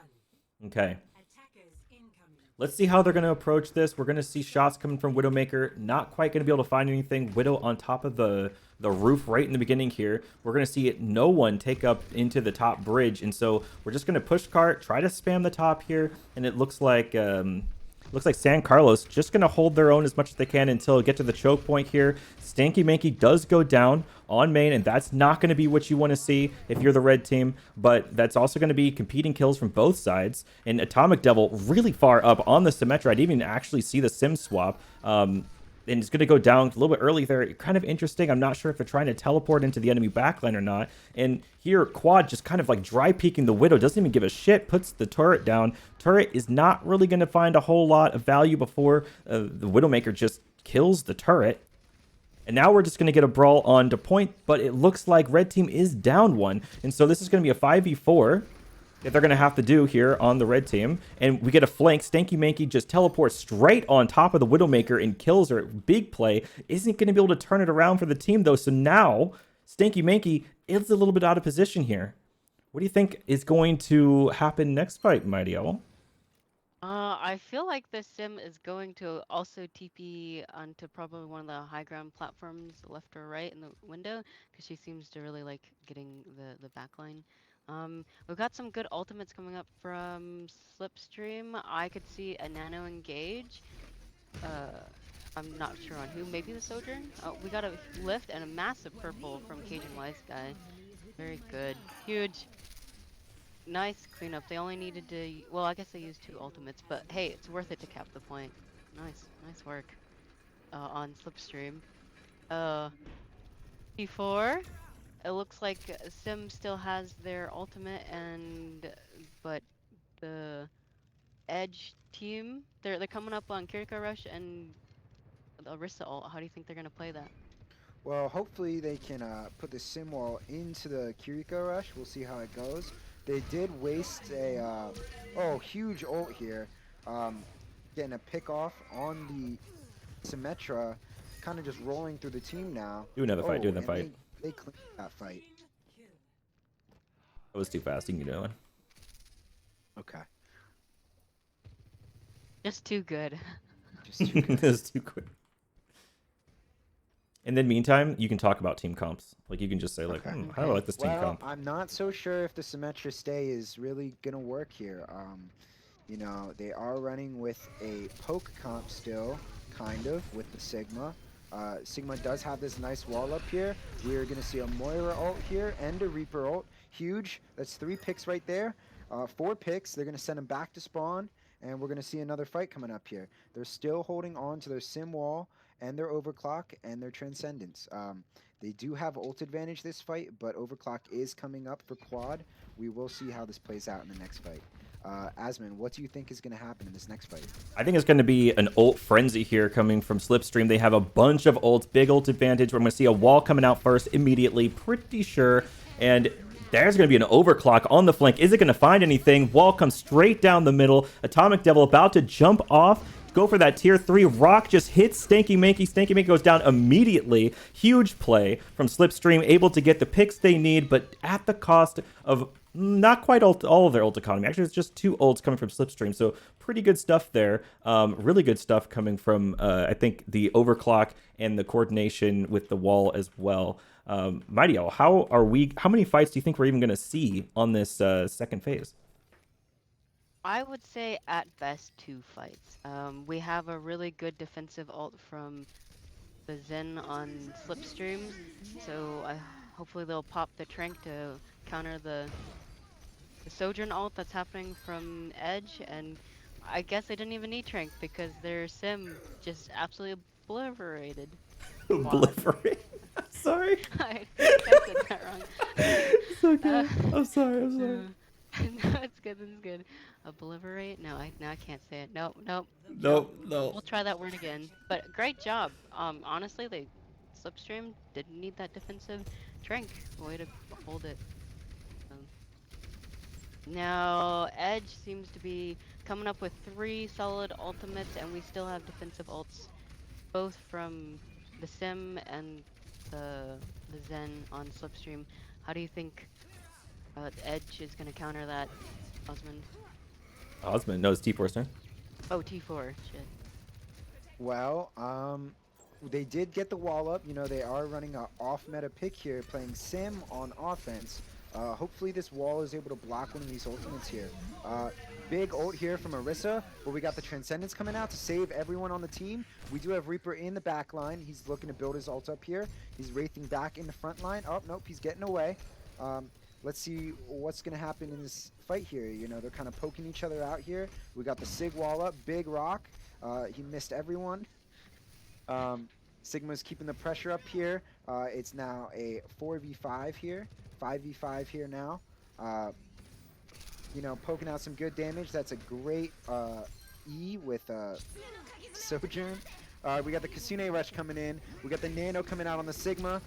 Okay. Attackers incoming. Let's see how they're going to approach this. We're going to see shots coming from Widowmaker. Not quite going to be able to find anything. Widow on top of the roof right in the beginning here. We're going to see no one take up into the top bridge. And so we're just going to push cart, try to spam the top here. And it looks like San Carlos just going to hold their own as much as they can until get to the choke point here. Stanky Manky does go down on main, and that's not going to be what you want to see if you're the red team, but that's also going to be competing kills from both sides. And Atomic Devil really far up on the Symmetra. I didn't even actually see the sim swap. And it's going to go down a little bit early there. Kind of interesting. I'm not sure if they're trying to teleport into the enemy backline or not. And here, Quad just kind of like dry peeking the Widow. Doesn't even give a shit. Puts the turret down. Turret is not really going to find a whole lot of value before the Widowmaker just kills the turret. And now we're just going to get a brawl on to point. But it looks like red team is down one. And so this is going to be a 5v4. That they're going to have to do here on the red team. And we get a flank. Stanky Manky just teleports straight on top of the Widowmaker and kills her. Big play. Isn't going to be able to turn it around for the team, though. So now, Stanky Manky is a little bit out of position here. What do you think is going to happen next fight, Mighty Owl? I feel like the sim is going to also TP onto probably one of the high ground platforms, left or right in the window, because she seems to really like getting the backline. We've got some good ultimates coming up from Slipstream. I could see a nano engage. I'm not sure on who. Maybe the Sojourn? Oh, we got a lift and a massive purple from Cajun Wise Guy. Very good. Huge. Nice cleanup. They only needed to... Well, I guess they used 2 ultimates, but hey, it's worth it to cap the point. Nice work on Slipstream. P4. It looks like Sim still has their ultimate, but the Edge team, they're coming up on Kiriko Rush and Orisa ult. How do you think they're gonna play that? well, hopefully they can put the sim wall into the Kiriko rush. We'll see how it goes. They did waste a huge ult here, getting a pick off on the Symmetra, kind of just rolling through the team now. Do another fight. Do Oh, another and fight. They cleaned that fight. That was too fast. You can do one. Okay. Just too good. Just too good. That's too quick. In the meantime, you can talk about team comps. Like you can just say like, Okay. I like this team Well, comp. I'm not so sure if the Symmetra stay is really gonna work here. You know, they are running with a poke comp still, kind of, with the Sigma. Sigma does have this nice wall up here. We're gonna see a Moira ult here and a Reaper ult. Huge. That's 3 picks right there. 4 picks. They're gonna send them back to spawn, and we're gonna see another fight coming up here. They're still holding on to their Sim wall and their Overclock and their Transcendence. They do have ult advantage this fight, but Overclock is coming up for quad. We will see how this plays out in the next fight. Asmon, what do you think is going to happen in this next fight? I think it's going to be an ult frenzy here coming from Slipstream. They have a bunch of ults, big ult advantage. We're going to see a wall coming out first immediately, pretty sure. And there's going to be an overclock on the flank. Is it going to find anything? Wall comes straight down the middle. Atomic Devil about to jump off. Go for that tier 3. Rock just hits Stanky Manky. Stanky Manky goes down immediately. Huge play from Slipstream, able to get the picks they need, but at the cost of not quite all of their ult economy. Actually, it's just 2 ults coming from Slipstream, so pretty good stuff there. Really good stuff coming from, I think, the overclock and the coordination with the wall as well. Mighty Owl, how many fights do you think we're even going to see on this second phase? I would say at best 2 fights. We have a really good defensive ult from the Zen on Slipstream, so hopefully they'll pop the Trank to counter the Sojourn ult that's happening from Edge, and I guess they didn't even need Trank because their Sim just absolutely obliterated. Obliterate? Sorry. I think I said that wrong. It's okay. I'm sorry. No, it's good. It's good. Obliterate? No, I can't say it. Nope. No. We'll try that word again. But great job. Honestly, Slipstream didn't need that defensive Trank. Way to hold it. Now Edge seems to be coming up with 3 solid ultimates, and we still have defensive ults, both from the Sim and the Zen on Slipstream. How do you think Edge is going to counter that, Osmond? Osmond, no, it's T4's turn. Oh, T4, shit. Well, they did get the wall up. You know, they are running an off-meta pick here, playing Sim on offense. Hopefully this wall is able to block one of these ultimates here. Big ult here from Orisa, but we got the Transcendence coming out to save everyone on the team. We do have Reaper in the back line. He's looking to build his ult up here. He's wraithing back in the front line. Oh, nope, he's getting away. Let's see what's going to happen in this fight here. You know, they're kind of poking each other out here. We got the Sig wall up, big rock. He missed everyone. Sigma's keeping the pressure up here. It's now a 4v5 here. 5v5 here now. You know, poking out some good damage. That's a great E with Sojourn. We got the Kasune Rush coming in. We got the Nano coming out on the Sigma.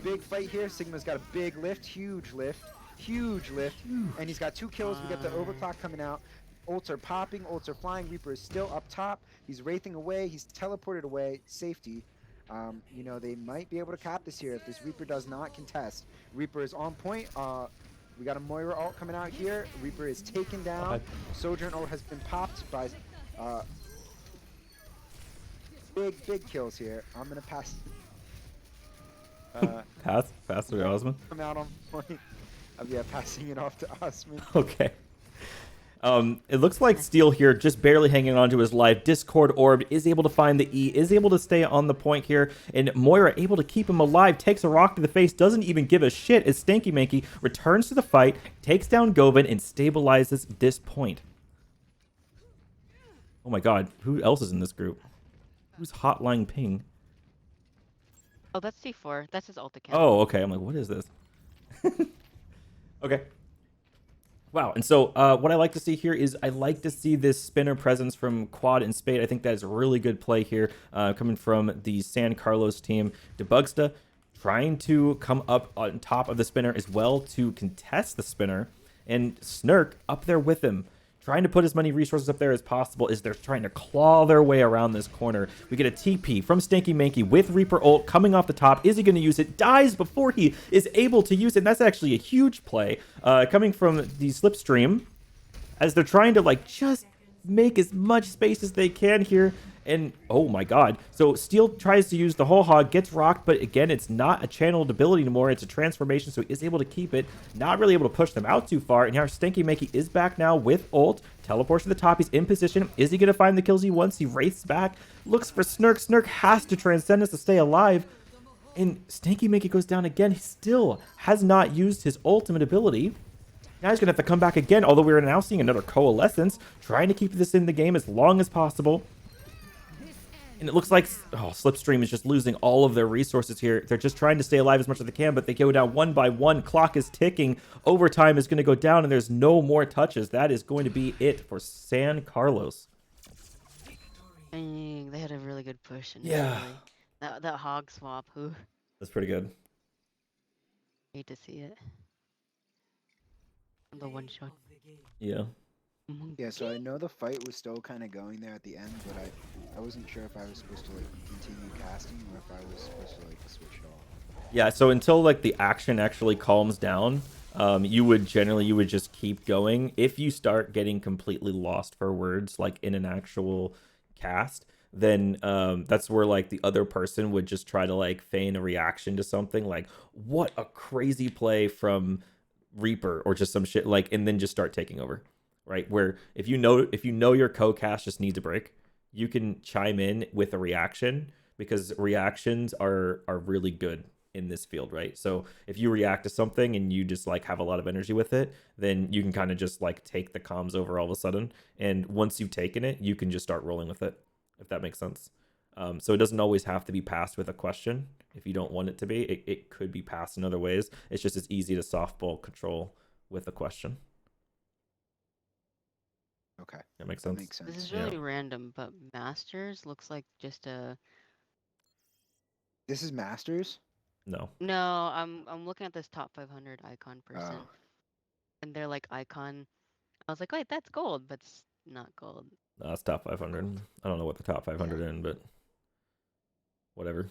Big fight here. Sigma's got a big lift, huge lift, and he's got 2 kills. We got the Overclock coming out. Ults are popping, ults are flying. Reaper is still up top. He's wraithing away. He's teleported away. Safety. You know, they might be able to cap this here if this Reaper does not contest. Reaper is on point. We got a Moira ult coming out here. Reaper is taken down. Sojourn ult has been popped by big kills here. I'm gonna pass. Pass to Osmond. Come out on point. Yeah, passing it off to Osmond. Okay. It looks like Steel here just barely hanging on to his life. Discord Orb is able to find the E, is able to stay on the point here, and Moira able to keep him alive, takes a rock to the face, doesn't even give a shit as Stanky Manky returns to the fight, takes down Govan, and stabilizes this point. Oh my god, who else is in this group? Who's Hotline Ping? Oh, that's T4. That's his ult account. Oh, okay. I'm like, what is this? Okay. Wow. And so what I like to see here is I like to see this spinner presence from Quad and Spade. I think that is a really good play here coming from the San Carlos team. Debugsta trying to come up on top of the spinner as well to contest the spinner, and Snurk up there with him, trying to put as many resources up there as possible as they're trying to claw their way around this corner. We get a TP from Stanky Manky with Reaper ult coming off the top. Is he going to use it? Dies before he is able to use it, and that's actually a huge play coming from the Slipstream as they're trying to like just make as much space as they can here. And oh my god. So Steel tries to use the whole hog, gets rocked, but again, it's not a channeled ability anymore. It's a transformation, so he is able to keep it. Not really able to push them out too far. And here Stanky Manky is back now with ult. Teleports to the top. He's in position. Is he going to find the kills he wants? He wraiths back. Looks for Snurk. Snurk has to Transcendence to stay alive. And Stanky Manky goes down again. He still has not used his ultimate ability. Now he's going to have to come back again, although we're now seeing another Coalescence, trying to keep this in the game as long as possible. And it looks like Slipstream is just losing all of their resources here. They're just trying to stay alive as much as they can, but they go down one by one. Clock is ticking. Overtime is going to go down, and there's no more touches. That is going to be it for San Carlos. Dang, they had a really good push. Yeah. That hog swap, who That's pretty good. hate to see it. The one shot. Yeah. Yeah, so I know the fight was still kind of going there at the end, but I wasn't sure if I was supposed to like continue casting or if I was supposed to like switch it off. Yeah, so until like the action actually calms down, you would just keep going. If you start getting completely lost for words like in an actual cast, then that's where like the other person would just try to like feign a reaction to something like, what a crazy play from Reaper or just some shit, like, and then just start taking over. Right, where if you know your co-cast just needs a break, you can chime in with a reaction, because reactions are really good in this field, right? So if you react to something and you just like have a lot of energy with it, then you can kind of just like take the comms over all of a sudden, and once you've taken it, you can just start rolling with it, if that makes sense. So it doesn't always have to be passed with a question. If you don't want it to be, it could be passed in other ways. It's just as easy to softball control with a question. Okay. That makes sense. Makes sense. This is really random, but Masters looks like just a. This is Masters? No. No, I'm looking at this top 500 icon person, Oh. and they're like icon. I was like, wait, that's gold, but it's not gold. No, it's top 500. I don't know what the top 500 in, but whatever.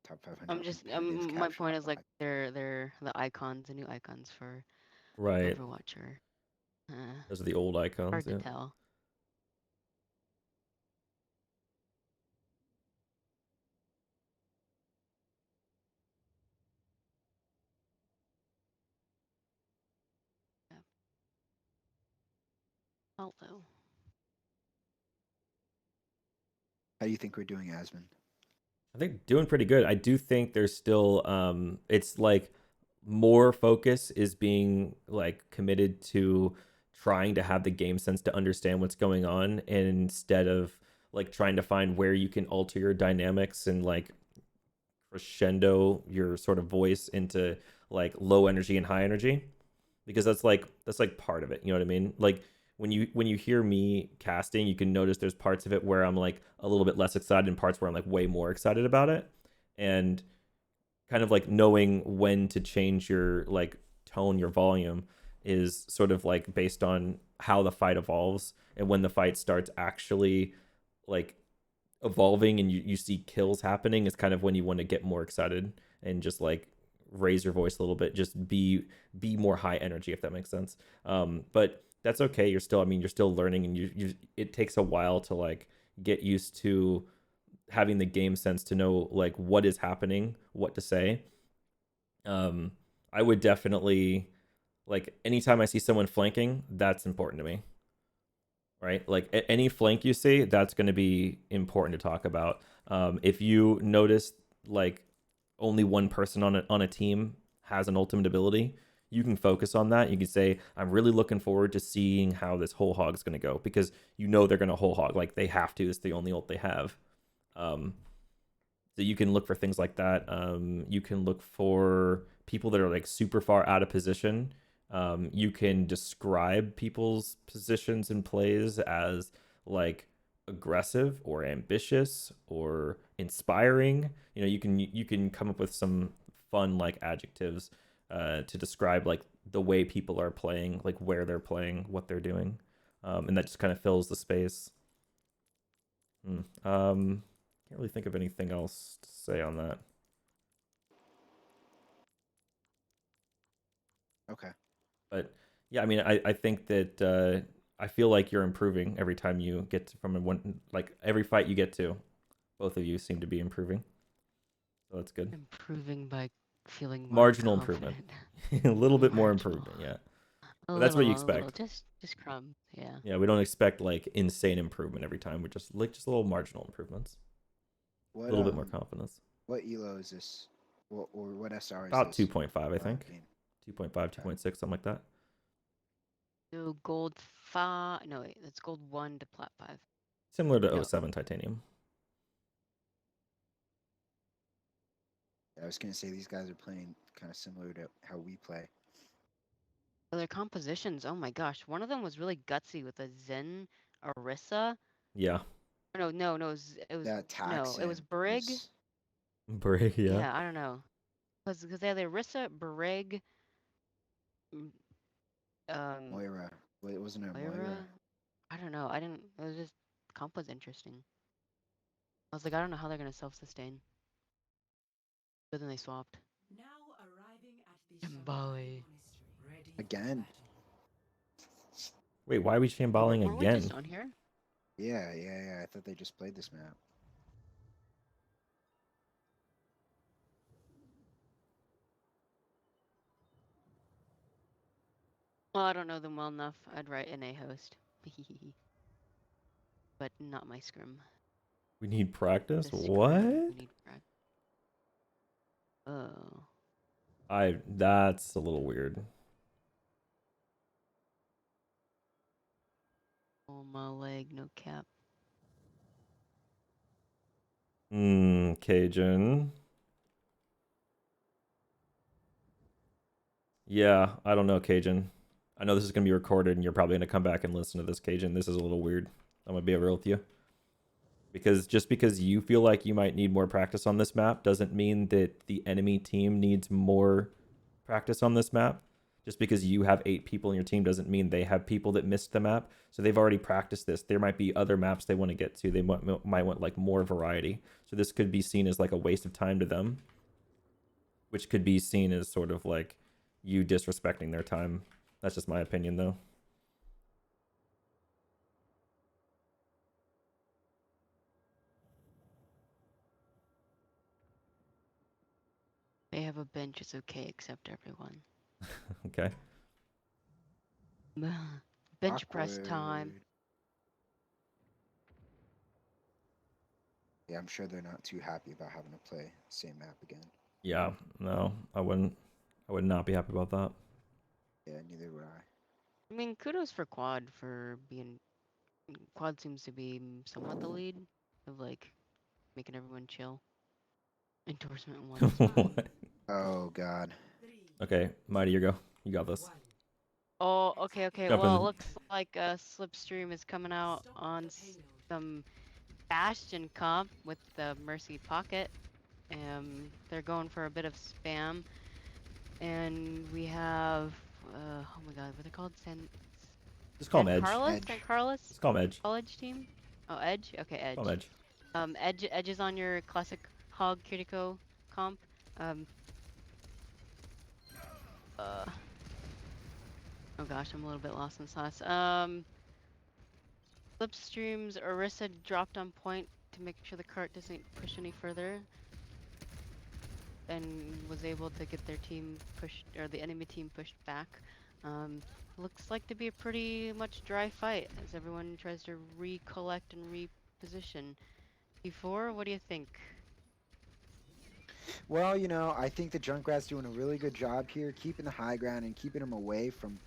Top 500. I'm just. It's My captured point on is like black. they're the icons, the new icons for Right. Overwatch. Or, Those are the old icons. hard Yeah. to tell. Although. How do you think we're doing, Asmon? I think doing pretty good. I do think there's still it's like more focus is being like committed to trying to have the game sense to understand what's going on, instead of like trying to find where you can alter your dynamics and like crescendo your sort of voice into like low energy and high energy, because that's like part of it, you know what I mean? Like when you hear me casting, you can notice there's parts of it where I'm like a little bit less excited and parts where I'm like way more excited about it, and kind of like knowing when to change your like tone, your volume is sort of like based on how the fight evolves, and when the fight starts actually like evolving and you see kills happening is kind of when you want to get more excited and just like raise your voice a little bit, just be more high energy, if that makes sense. But that's okay. You're still learning, and you it takes a while to like get used to having the game sense to know like what is happening, what to say. I would definitely, like, anytime I see someone flanking, that's important to me, right? Like any flank you see, that's going to be important to talk about. If you notice like only one person on a team has an ultimate ability, you can focus on that. You can say, I'm really looking forward to seeing how this whole hog is going to go, because you know they're going to whole hog. Like they have to. It's the only ult they have. So you can look for things like that. You can look for people that are like super far out of position. You can describe people's positions and plays as like aggressive or ambitious or inspiring. You know, you can come up with some fun like adjectives to describe like the way people are playing, like where they're playing, what they're doing, and that just kind of fills the space. Can't really think of anything else to say on that. Okay. But yeah, I mean, I think that I feel like you're improving every time you get to, from a one, like every fight you get to, both of you seem to be improving. So that's good. Improving by feeling more Marginal improvement. confident. A little bit more Marginal. improvement, yeah. A But that's what you little, expect. just crumbs, yeah. Yeah, we don't expect like insane improvement every time. We're just little marginal improvements. What A little bit more confidence. What elo is this? Or what SR is About this? 2.5, I think. Gain? 2.5, 2.6, something like that. So gold 5, no wait, that's gold 1 to plat 5. Similar to No. 07 titanium. I was gonna say these guys are playing kind of similar to how we play. Their compositions, oh my gosh. One of them was really gutsy with a Zen Orisa. Yeah. No, it was That no, it was Taxon Brig. was- Brig, yeah. Yeah, I don't know. Because they had the Orisa, Brig, Moira. Wait, wasn't it Moira? Moira? I don't know. It was just, comp was interesting. I was like, I don't know how they're gonna self-sustain. But then they swapped. Now arriving at the Shambali. Monastery. Ready for Again. battle. Wait, why are we shamballing Weren't we again? just on here? Yeah. I thought they just played this map. Well, I don't know them well enough. I'd write NA host. But not my scrim. We need practice? The scrim What? need prac- Oh. That's a little weird. Oh, my leg, no cap. Cajun. Yeah, I don't know, Cajun. I know this is gonna be recorded and you're probably gonna come back and listen to this, Cajun. This is a little weird. I'm gonna be real with you. Because just because you feel like you might need more practice on this map doesn't mean that the enemy team needs more practice on this map. Just because you have 8 people in your team doesn't mean they have people that missed the map. So they've already practiced this. There might be other maps they want to get to. They might want like more variety. So this could be seen as like a waste of time to them, which could be seen as sort of like you disrespecting their time. That's just my opinion though. They have a bench, it's okay, except everyone. Okay. Bench press time. Awkward. Yeah, I'm sure they're not too happy about having to play the same map again. Yeah, no, I would not be happy about that. Yeah, neither would I. I mean, kudos for Quad for being. Quad seems to be somewhat the lead of like making everyone chill. Endorsement one. What? Oh God. Okay, Mighty, you go. You got this. Oh, okay. Jump Well, in. it looks like Slipstream is coming out on some Bastion comp with the Mercy Pocket. They're going for a bit of spam, and we have oh my God, what are they called? Just call him Edge. Carlos? Edge. San Carlos? Just call him Edge. College team? Oh, Edge? Okay, Edge. Call him Edge. Edge is on your classic Hog Kiriko comp. Oh gosh, I'm a little bit lost in sauce. Slipstream's Orisa dropped on point to make sure the cart doesn't push any further, and was able to get their team pushed, or the enemy team pushed back. Looks like to be a pretty much dry fight as everyone tries to recollect and reposition. Before, what do you think? Well, you know, I think the Junkrat's doing a really good job here, keeping the high ground and keeping them away from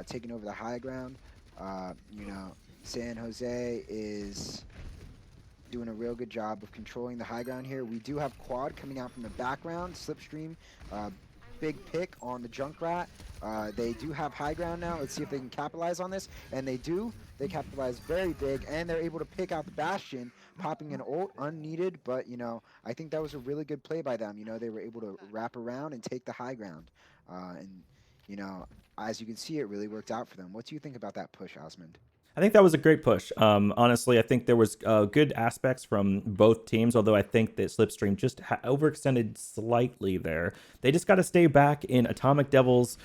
taking over the high ground. You know, San Jose is doing a real good job of controlling the high ground here. We do have Quad coming out from the background. Slipstream, big pick on the Junkrat. They do have high ground now. Let's see if they can capitalize on this. And they do. They capitalize very big, and they're able to pick out the Bastion, popping an ult unneeded. But I think that was a really good play by them. They were able to wrap around and take the high ground. And you know, as you can see, it really worked out for them. What do you think about that push, Osmond? I think that was a great push. Honestly, I think there was good aspects from both teams, although I think that Slipstream just overextended slightly there. They just got to stay back in Atomic Devil's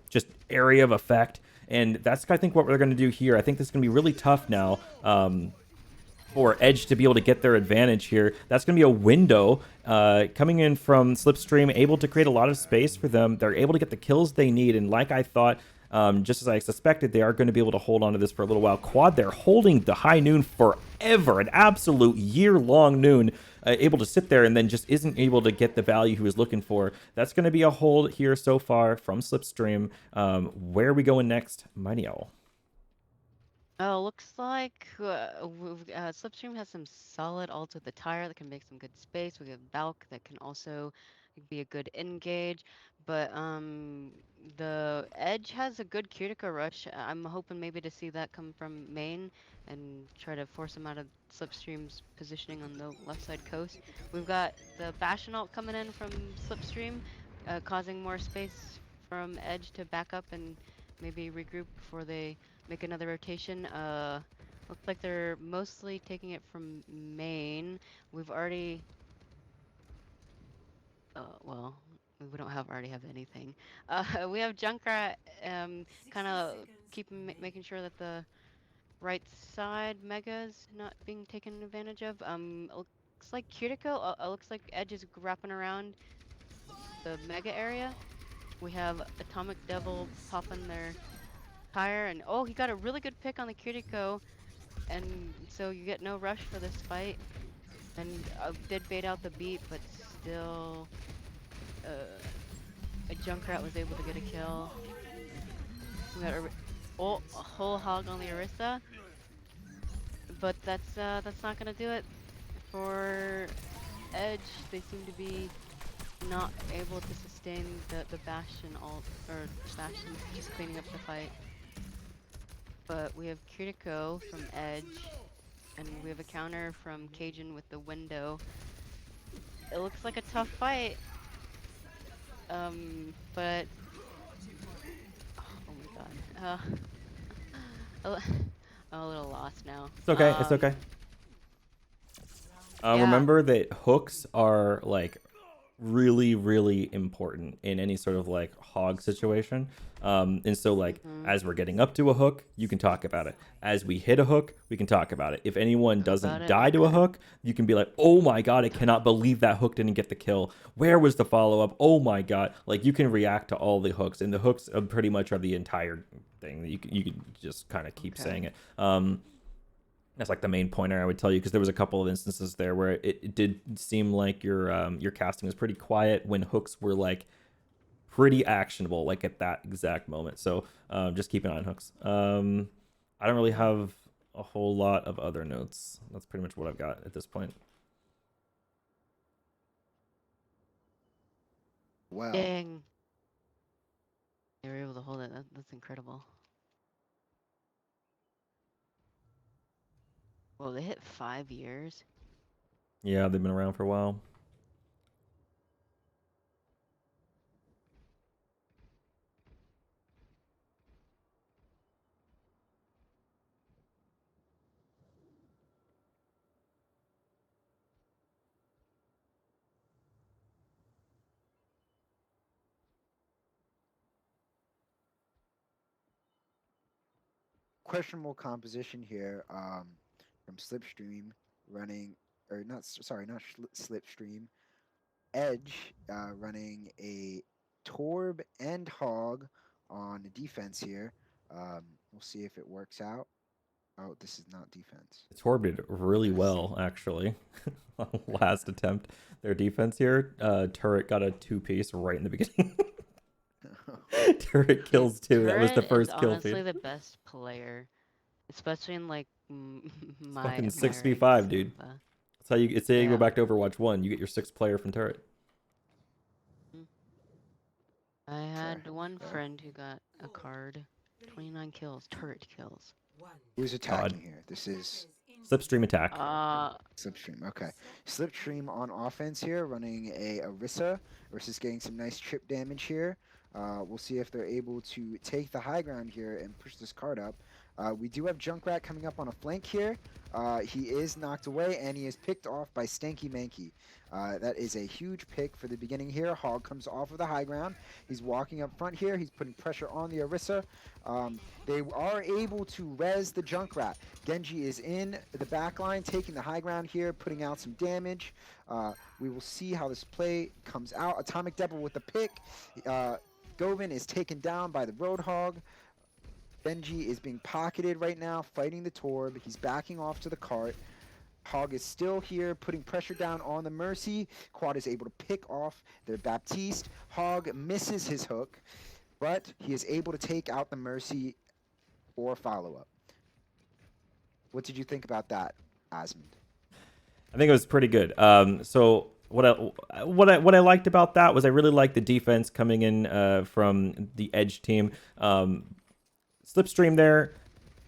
just area of effect, and that's I think what we're going to do here. I think this is going to be really tough now. For Edge to be able to get their advantage here. That's going to be a window coming in from Slipstream, able to create a lot of space for them. They're able to get the kills they need, and like I thought, just as I suspected, they are going to be able to hold on to this for a little while. Quad, they're holding the high noon forever, an absolute year-long noon, able to sit there and then just isn't able to get the value he was looking for. That's going to be a hold here so far from Slipstream. Where are we going next? Mighty Owl. Oh, looks like Slipstream has some solid ults with the tire that can make some good space. We have Valk that can also be a good engage, but the Edge has a good Cuticle rush. I'm hoping maybe to see that come from main and try to force him out of Slipstream's positioning on the left side coast. We've got the Bastion ult coming in from Slipstream, causing more space from Edge to back up and maybe regroup before they make another rotation. Looks like they're mostly taking it from main. We've already, well, we don't already have anything. We have Junkrat, kind of making sure that the right side Mega is not being taken advantage of. Looks like Cuticle. Looks like Edge is wrapping around the Mega area. We have Atomic Devil popping their tire, and oh, he got a really good pick on the Cuticle, and so you get no rush for this fight. And did bait out the beat, but still, a Junkrat was able to get a kill. We got a whole hog on the Orisa, but that's not gonna do it for Edge. They seem to be not able to sustain the Bastion ult, or Bastion just cleaning up the fight. But we have Cuticle from Edge, and we have a counter from Cajun with the window. It looks like a tough fight, but oh my god, I'm a little lost now. It's okay. It's okay. Yeah. Remember that hooks are like really, really important in any sort of like hog situation. And so like as we're getting up to a hook, you can talk about it. As we hit a hook, we can talk about it. If anyone doesn't die to a hook, you can be like, oh my god, I cannot believe that hook didn't get the kill. Where was the follow-up? Oh my god. Like you can react to all the hooks, and the hooks pretty much are the entire thing. You can just kind of keep saying it. That's like the main pointer I would tell you, because there was a couple of instances there where it did seem like your casting was pretty quiet when hooks were like pretty actionable, like at that exact moment. So just keep an eye on hooks. I don't really have a whole lot of other notes. That's pretty much what I've got at this point. Wow. Dang. They were able to hold it. That's incredible. Well, they hit 5 years. Yeah, they've been around for a while. Questionable composition here from Slipstream running, or not, sorry, not Slipstream. Edge running a Torb and Hog on defense here. We'll see if it works out. Oh, this is not defense. It's orbited really well, actually. Last attempt. Their defense here, Turret got a 2-piece right in the beginning. Turret kills 2. That was the first kill feed. Honestly, the best player, especially in like my fucking my 6v5, ranks dude. of, It's how you say you go yeah. back to Overwatch 1, you get your 6th player from Turret. I had Fair, one fair. friend who got a card, 29 kills, Turret kills. Who's attacking here? This is Slipstream attack. Slipstream. Okay. Slipstream on offense here, running a Orisa. Orisa's getting some nice trip damage here. We'll see if they're able to take the high ground here and push this card up. We do have Junkrat coming up on a flank here. He is knocked away, and he is picked off by Stanky Manky. That is a huge pick for the beginning here. Hog comes off of the high ground. He's walking up front here. He's putting pressure on the Orisa. They are able to res the Junkrat. Genji is in the back line, taking the high ground here, putting out some damage. We will see how this play comes out. Atomic Devil with the pick. Govin is taken down by the Roadhog. Genji is being pocketed right now, fighting the Torb. He's backing off to the cart. Hog is still here, putting pressure down on the Mercy. Quad is able to pick off their Baptiste. Hog misses his hook, but he is able to take out the Mercy for follow-up. What did you think about that, Asmund? I think it was pretty good. So what I liked about that was I really liked the defense coming in from the Edge team. Slipstream there.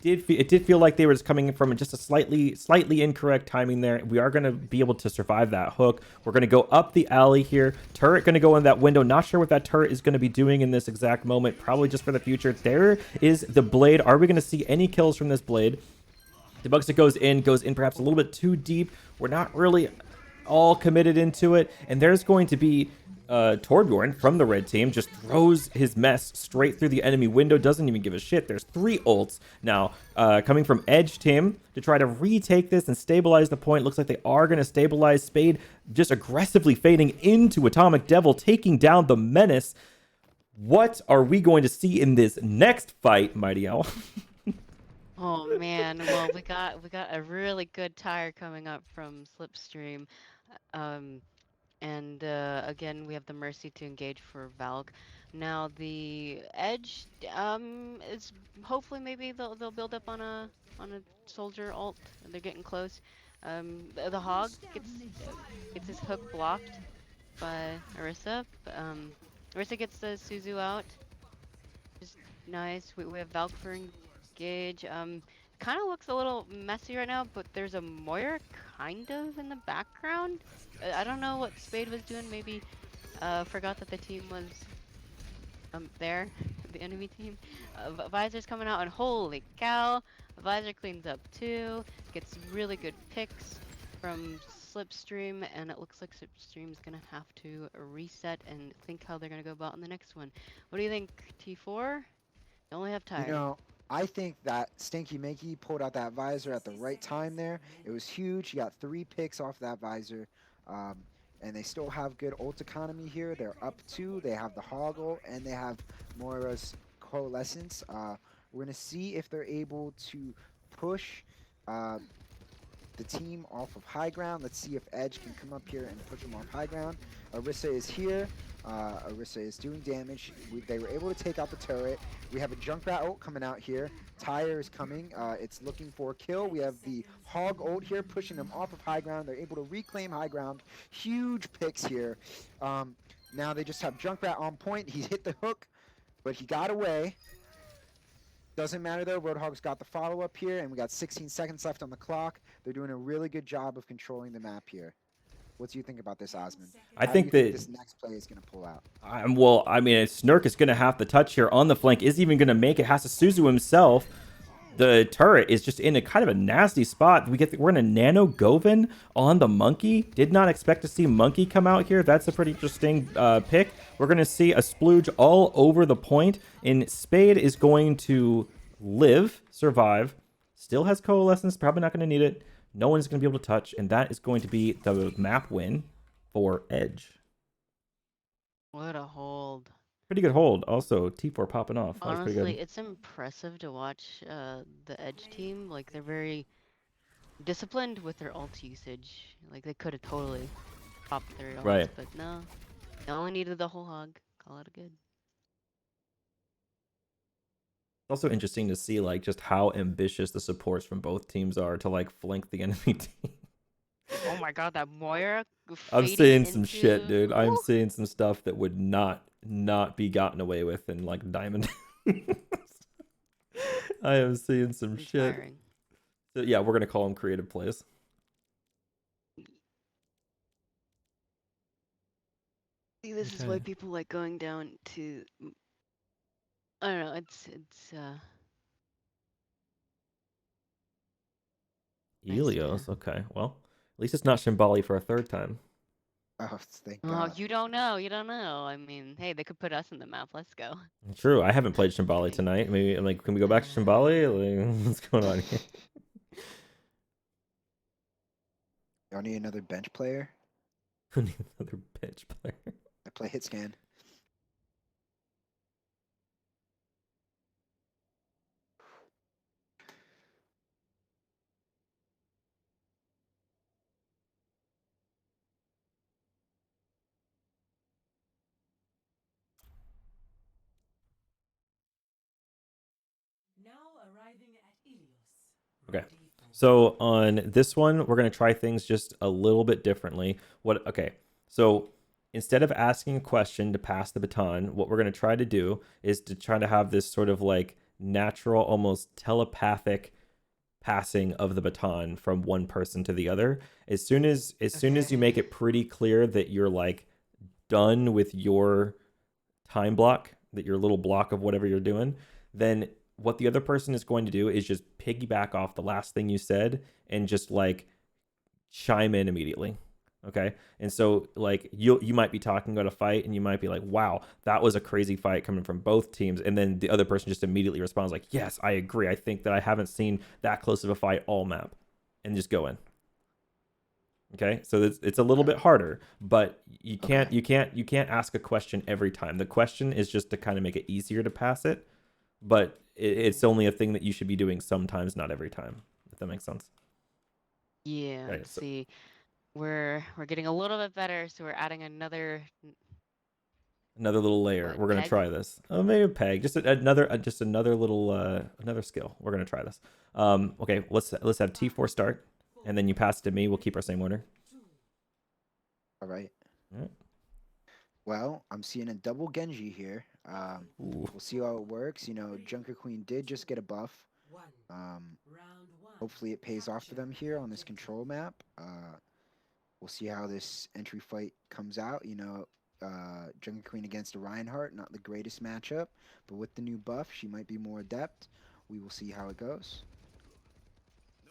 It did feel like they were just coming from just a slightly incorrect timing there. We are going to be able to survive that hook. We're going to go up the alley here. Turret going to go in that window. Not sure what that turret is going to be doing in this exact moment. Probably just for the future. There is the blade. Are we going to see any kills from this blade? The Bugs that goes in perhaps a little bit too deep. We're not really all committed into it. And there's going to be Torbjorn from the red team just throws his mess straight through the enemy window, doesn't even give a shit. There's 3 ults now coming from Edge team to try to retake this and stabilize the point. Looks like they are going to stabilize. Spade just aggressively fading into Atomic Devil, taking down the Menace. What are we going to see in this next fight, Mighty Owl? Oh man, well we got a really good tire coming up from Slipstream. And again, we have the Mercy to engage for Valk. Now the Edge is hopefully maybe they'll build up on a soldier ult. They're getting close. The Hog gets his hook blocked by Orisa. Orisa gets the Suzu out. Just nice. We have Valk for engage. Kind of looks a little messy right now, but there's a Moira kind of in the background. I don't know what Spade was doing. Maybe forgot that the team was there, the enemy team. Visor's coming out, and holy cow, Visor cleans up too. Gets really good picks from Slipstream, and it looks like Slipstream's gonna have to reset and think how they're gonna go about in the next one. What do you think, T4? They only have time. You know, I think that Stanky Manky pulled out that Visor at the right time there. It was huge. He got 3 picks off that Visor. And they still have good ult economy here. They're up 2. They have the Hog ult, and they have Moira's Coalescence. We're going to see if they're able to push the team off of high ground. Let's see if Edge can come up here and push them off high ground. Orisa is here. Orisa is doing damage. They were able to take out the turret. We have a Junkrat ult coming out here. Tire is coming. It's looking for a kill. We have the Hog ult here pushing them off of high ground. They're able to reclaim high ground. Huge picks here. Now they just have Junkrat on point. He hit the hook, but he got away. Doesn't matter though. Roadhog's got the follow-up here, and we got 16 seconds left on the clock. They're doing a really good job of controlling the map here. What do you think about this, Osmond? I think that this next play is going to pull out. Well, I mean, Snurk is going to have the touch here on the flank. Is even going to make it. Has to Suzu himself. The turret is just in a kind of a nasty spot. We're in a Nano Govin on the Monkey. Did not expect to see Monkey come out here. That's a pretty interesting pick. We're going to see a splooge all over the point. And Spade is going to survive. Still has Coalescence. Probably not going to need it. No one's going to be able to touch. And that is going to be the map win for Edge. What a hold. Pretty good hold. Also, T4 popping off. That was pretty Honestly, good. it's impressive to watch the Edge team. Like, they're very disciplined with their ult usage. Like, they could have totally popped their ults, Right. but no. They only needed the whole hog. Call it a good. Also interesting to see like just how ambitious the supports from both teams are to like flank the enemy team. Oh my god, that Moira I'm fading seeing some shit, into- dude. I'm Woo! seeing some stuff that would not be gotten away with in like Diamond. I am seeing some shit. Inspiring. So, yeah, we're gonna call them creative plays. See, this is why people like going down to. I don't know. It's nice to- Helios. Okay, well, at least it's not Shimbali for a third time. Oh, thank Oh, God. you don't know. You don't know. I mean, hey, they could put us in the map. Let's go. True, I haven't played Shimbali tonight. Maybe I'm like, can we go back to Shimbali? Like, what's going on here? Y'all need another bench player? We need another bench player. I play hit scan. Now arriving at Ilios. Okay. Ready for So on this one, we're gonna try things just a little bit differently. Okay. So instead of asking a question to pass the baton, what we're gonna try to do is to try to have this sort of like natural, almost telepathic passing of the baton from one person to the other. As soon as you make it pretty clear that you're like done with your time block, that your little block of whatever you're doing, then what the other person is going to do is just piggyback off the last thing you said and just like chime in immediately. Okay. And so like you might be talking about a fight and you might be like, wow, that was a crazy fight coming from both teams. And then the other person just immediately responds like, yes, I agree. I think that I haven't seen that close of a fight all map, and just go in. Okay, so it's a little bit harder, but you can't ask a question every time. The question is just to kind of make it easier to pass it, but it's only a thing that you should be doing sometimes, not every time. If that makes sense. Yeah. Okay, Let's so see. We're getting a little bit better, so we're adding another. another little layer. What, We're gonna peg? try this. Oh, maybe a peg. Just another little another skill. We're gonna try this. Okay, let's have T4 start, and then you pass it to me. We'll keep our same order. All right. All right. Well, I'm seeing a double Genji here. Ooh. We'll see how it works. You know, Junker Queen did just get a buff. one. Um, Round one. hopefully it pays off for them here on this control map. We'll see how this entry fight comes out. You know, Junker Queen against a Reinhardt, not the greatest matchup, but with the new buff, she might be more adept. We will see how it goes.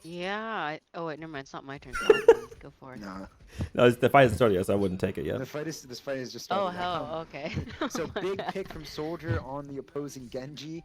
Yeah. Oh wait, never mind. It's not my turn. Let's go for it. Nah, No, the fight hasn't started yet, so I wouldn't take it yet. this fight is just Oh started. hell. Okay. So Oh my big God. pick from Soldier on the opposing Genji.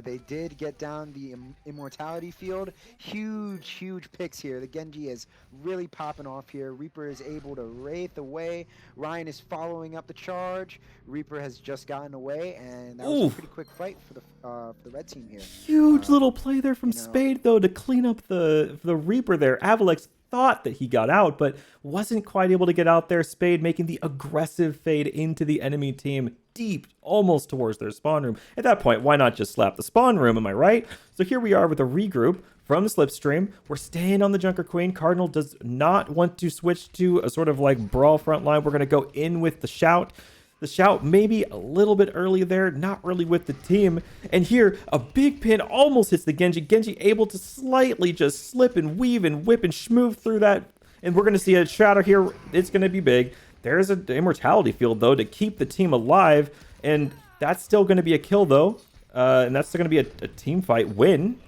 They did get down the immortality field. Huge picks here. The Genji is really popping off here. Reaper is able to wraith away. Ryan is following up the charge. Reaper has just gotten away, and that was a Oof. pretty quick fight for the red team here. Huge little play there from you know- Spade, though, to clean up the Reaper there. Avalex thought that he got out, but wasn't quite able to get out there. Spade making the aggressive fade into the enemy team deep, almost towards their spawn room. At that point, why not just slap the spawn room, am I right? So here we are with a regroup from Slipstream. We're staying on the Junker Queen. Cardinal does not want to switch to a sort of like brawl front line. We're going to go in with the shout. The shout maybe a little bit early there, not really with the team. And here, a big pin almost hits the Genji. Genji able to slightly just slip and weave and whip and schmoove through that. And we're going to see a shatter here. It's going to be big. There's an immortality field, though, to keep the team alive. And that's still going to be a kill, though. And that's still going to be a team fight win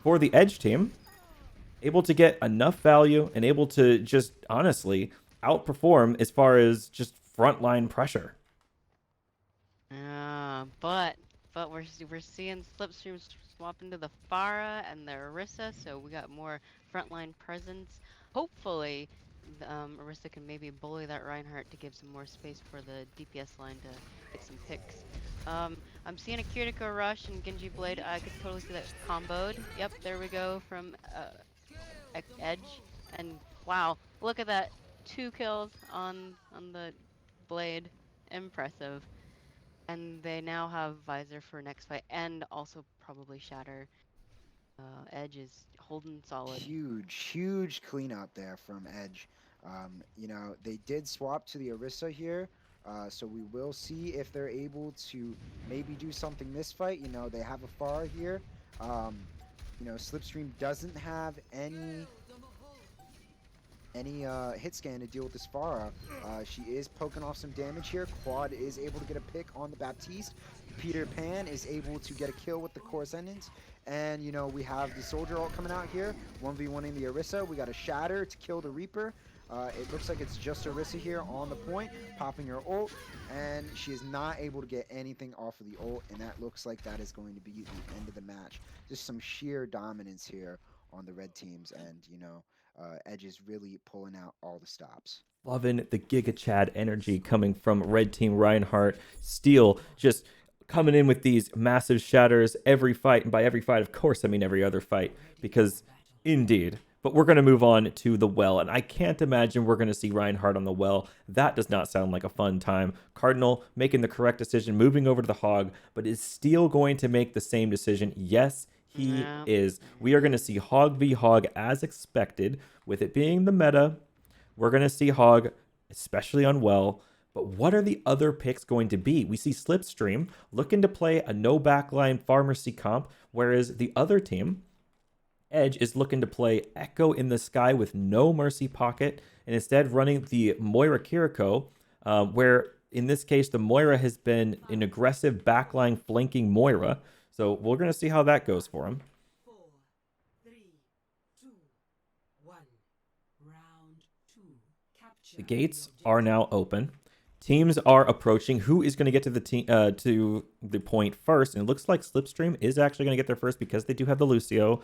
for the Edge team. Able to get enough value and able to just, honestly, outperform as far as just frontline pressure. But we're seeing Slipstream swap into the Pharah and the Orisa, so we got more frontline presence. Hopefully, Orisa can maybe bully that Reinhardt to give some more space for the DPS line to get some picks. I'm seeing a Kiriko rush and Genji Blade. I could totally see that comboed. Yep, there we go from Edge. And wow, look at that. 2 kills on the Blade. Impressive. And they now have Visor for next fight, and also probably Shatter. Edge is holding solid. Huge cleanup there from Edge. You know, they did swap to the Orisa here, so we will see if they're able to maybe do something this fight. You know, they have a Pharah here. You know, Slipstream doesn't have any hit scan to deal with this Pharah. She is poking off some damage here. Quad is able to get a pick on the Baptiste. Peter Pan is able to get a kill with the Core Ascendant. And, you know, we have the Soldier ult coming out here. 1v1ing the Orisa. We got a Shatter to kill the Reaper. It looks like it's just Orisa here on the point, popping her ult. And she is not able to get anything off of the ult. And that looks like that is going to be the end of the match. Just some sheer dominance here on the red teams. And, you know, Edge is really pulling out all the stops. Loving the Giga Chad energy coming from Red Team Reinhardt. Steel just coming in with these massive shatters every fight. And by every fight, of course, I mean every other fight. Because, indeed. But we're going to move on to the well. And I can't imagine we're going to see Reinhardt on the well. That does not sound like a fun time. Cardinal making the correct decision, moving over to the Hog. But is Steel going to make the same decision? Yes, he is. We are going to see Hog v Hog as expected. With it being the meta, we're going to see Hog, especially on well. But what are the other picks going to be? We see Slipstream looking to play a no backline Pharmercy comp, whereas the other team, Edge, is looking to play Echo in the Sky with no Mercy Pocket, and instead running the Moira Kiriko, where in this case the Moira has been an aggressive backline flanking Moira. So we're going to see how that goes for him. 4, 3, 2, 1. Round 2. Capture The gates are now open. Teams are approaching. Who is going to get to the point first? And it looks like Slipstream is actually going to get there first because they do have the Lucio.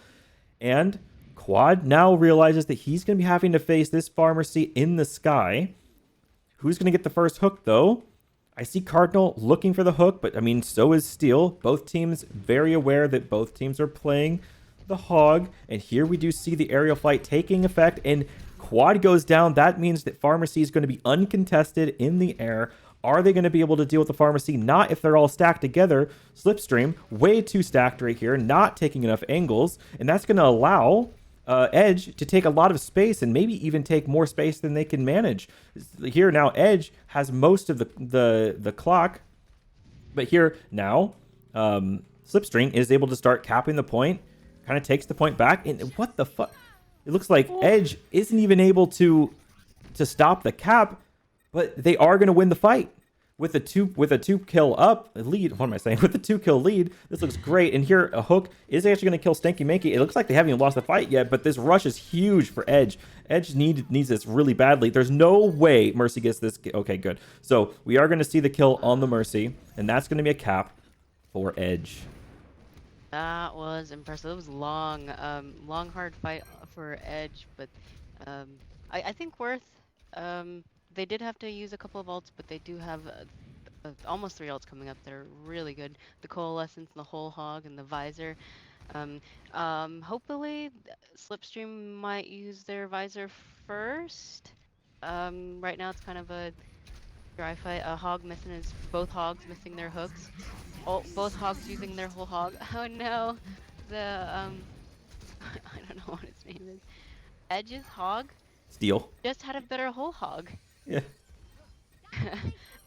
And Quad now realizes that he's going to be having to face this Pharmercy in the Sky. Who's going to get the first hook, though? I see Cardinal looking for the hook, but I mean, so is Steel. Both teams very aware that both teams are playing the Hog. And here we do see the aerial fight taking effect, and Quad goes down. That means that Pharmercy is going to be uncontested in the air. Are they going to be able to deal with the Pharmercy? Not if they're all stacked together. Slipstream, way too stacked right here, not taking enough angles, and that's going to allow Edge to take a lot of space and maybe even take more space than they can manage. Here now, Edge has most of the clock, but here now, Slipstream is able to start capping the point, kind of takes the point back, and what the fuck? It looks like Edge isn't even able to stop the cap, but they are going to win the fight with a two kill up lead. What am I saying? With a 2-kill lead, this looks great. And here a hook is actually going to kill Stanky Manky. It looks like they haven't even lost the fight yet, but this rush is huge for Edge. Edge needs this really badly. There's no way Mercy gets this. Okay, good. So we are going to see the kill on the Mercy, and that's going to be a cap for Edge. That was impressive. It was long, hard fight for Edge, but I think Worth. They did have to use a couple of ults, but they do have almost 3 ults coming up. They're really good. The Coalescence, the Whole Hog, and the Visor. Hopefully, Slipstream might use their Visor first. Right now, it's kind of a dry fight. A Hog missing both Hogs missing their hooks. Oh, both Hogs using their Whole Hog. Oh no, I don't know what its name is. Edge's Hog. Steel. Just had a better Whole Hog. Yeah.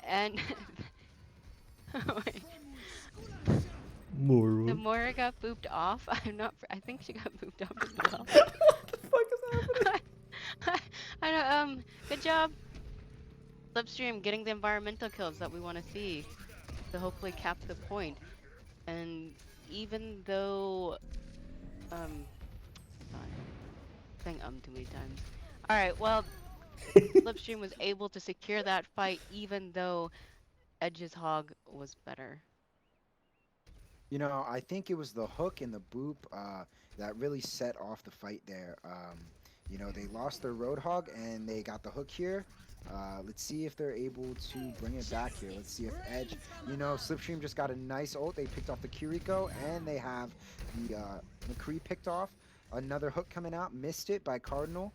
And wait. Moira. The Moira got booped off. I think she got booped off as well. What the fuck is happening? I know. Good job, Slipstream, getting the environmental kills that we want to see to hopefully cap the point. And even though, saying too many times. All right. Well. Slipstream was able to secure that fight even though Edge's Hog was better. You know, I think it was the hook and the boop that really set off the fight there. You know, they lost their Roadhog and they got the hook here. Let's see if they're able to bring it back here. Let's see if Edge, you know, Slipstream just got a nice ult. They picked off the Kiriko and they have the McCree picked off. Another hook coming out, missed it by Cardinal.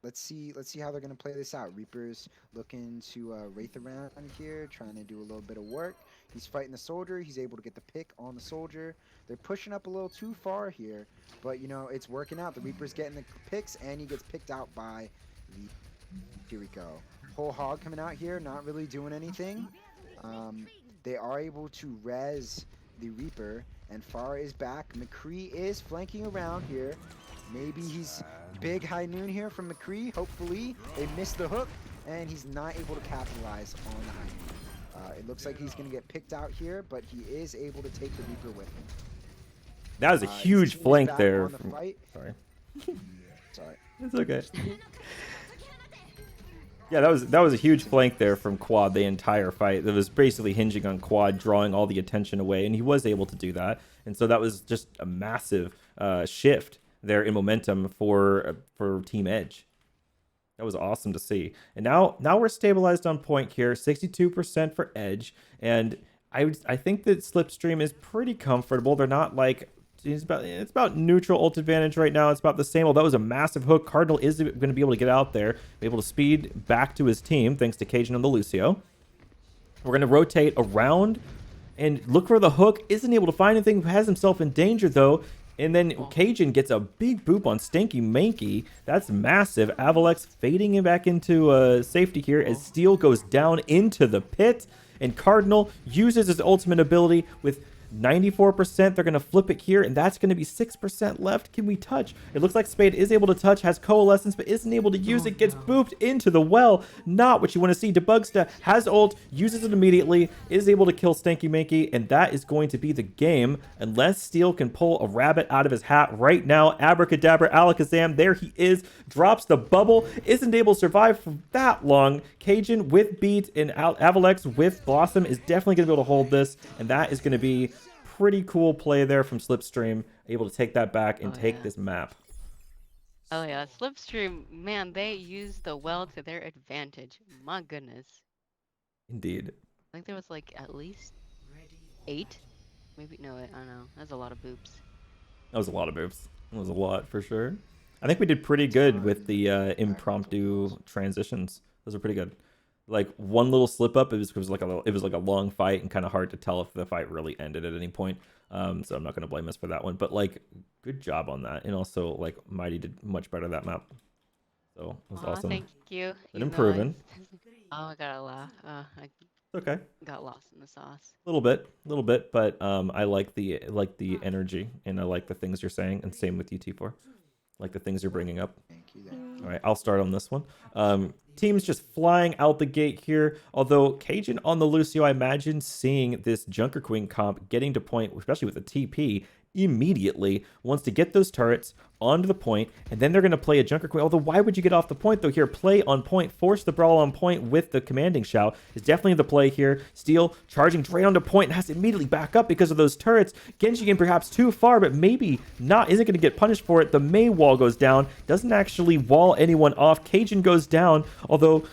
Let's see how they're gonna play this out. Reaper's looking to wraith around here, trying to do a little bit of work. He's fighting the soldier. He's able to get the pick on the soldier. They're pushing up a little too far here, but you know it's working out. The Reaper's getting the picks, and he gets picked out by the Kiriko. Whole Hog coming out here, not really doing anything. They are able to res the Reaper, And Pharah is back. McCree is flanking around here. Maybe he's big high noon here from McCree. Hopefully they missed the hook, and he's not able to capitalize on the high noon. It looks like he's going to get picked out here, but he is able to take the Reaper with him. That was a His huge team is flank back there. on the fight. Sorry. Sorry. It's okay. Yeah, that was a huge flank there from Quad the entire fight. That was basically hinging on Quad drawing all the attention away, and he was able to do that. And so that was just a massive shift there in momentum for Team Edge. That was awesome to see. And now we're stabilized on point here, 62% for Edge, and I think that Slipstream is pretty comfortable. They're not like it's about neutral ult advantage right now. It's about the same. Well, that was a massive hook. Cardinal is going to be able to get out there, be able to speed back to his team thanks to Cajun and the Lucio. We're going to rotate around and look for the hook. Isn't able to find anything. Has himself in danger though. And then Cajun gets a big boop on Stanky Manky. That's massive. Avalex fading him back into safety here as Steel goes down into the pit. And Cardinal uses his ultimate ability with 94%. They're going to flip it here, and that's going to be 6% left. Can we touch? It looks like Spade is able to touch, has Coalescence, but isn't able to use it. Gets booped into the well. Not what you want to see. Debugsta has ult, uses it immediately, is able to kill Stanky Manky, and that is going to be the game unless Steel can pull a rabbit out of his hat right now. Abracadabra, Alakazam, there he is. Drops the bubble. Isn't able to survive for that long. Cajun with Beat and Avalex with Blossom is definitely going to be able to hold this, and that is going to be pretty cool play there from Slipstream, able to take that back and take this map. Oh yeah, Slipstream, man, they used the well to their advantage. My goodness. Indeed. I think there was like at least 8. Maybe, no, I don't know. That's a lot of boops. That was a lot of boops. That was a lot for sure. I think we did pretty good with the impromptu transitions. Those are pretty good. Like one little slip up, it was like a long fight and kind of hard to tell if the fight really ended at any point. So I'm not gonna blame us for that one. But like, good job on that. And also like Mighty did much better that map. So it was awesome. Thank you. Been improving. Oh, I gotta laugh. I Okay. got lost in the sauce. A little bit, but I like the energy and I like the things you're saying, and same with you, T4. Like the things you're bringing up. Thank you. All right, I'll start on this one. Teams just flying out the gate here. Although Cajun on the Lucio, I imagine seeing this Junker Queen comp getting to point, especially with the TP, immediately wants to get those turrets onto the point, and then they're going to play a Junker Queen. Although, why would you get off the point, though? Here, play on point, force the brawl on point with the commanding shout is definitely the play here. Steel charging straight onto point and has to immediately back up because of those turrets. Genji getting perhaps too far, but maybe not, isn't going to get punished for it. The Mei wall goes down, doesn't actually wall anyone off. Cajun goes down, although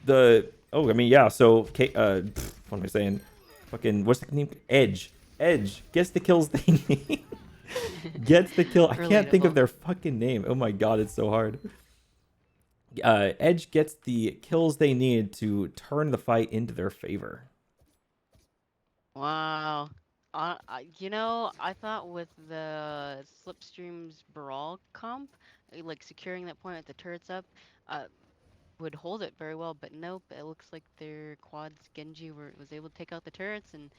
the... Oh, I mean, yeah, so... what am I saying? Fucking... What's the name? Edge gets the kills they need. Gets the kill. I can't think of their fucking name. Oh my god, it's so hard. Edge gets the kills they need to turn the fight into their favor. Wow. You know, I thought with the Slipstream's Brawl comp, like securing that point with the turrets up, would hold it very well, but nope. It looks like their quads Genji was able to take out the turrets, and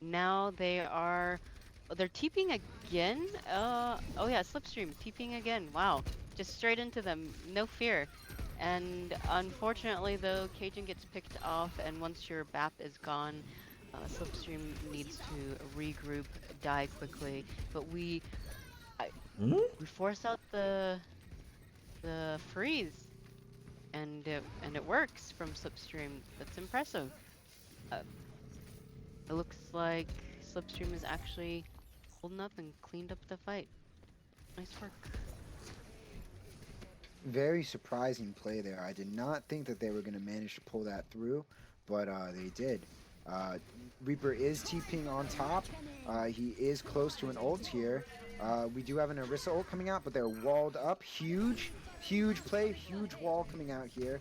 now they're TPing again. Oh yeah, Slipstream TPing again. Wow, just straight into them, no fear. And unfortunately, though, Cajun gets picked off, and once your BAP is gone, Slipstream needs to regroup, die quickly. But we force out the freeze, and it works from Slipstream. That's impressive. It looks like Slipstream is actually holding up and cleaned up the fight. Nice work. Very surprising play there. I did not think that they were going to manage to pull that through, but they did. Reaper is TPing on top. He is close to an ult here. We do have an Orisa ult coming out, but they're walled up. Huge play, huge wall coming out here.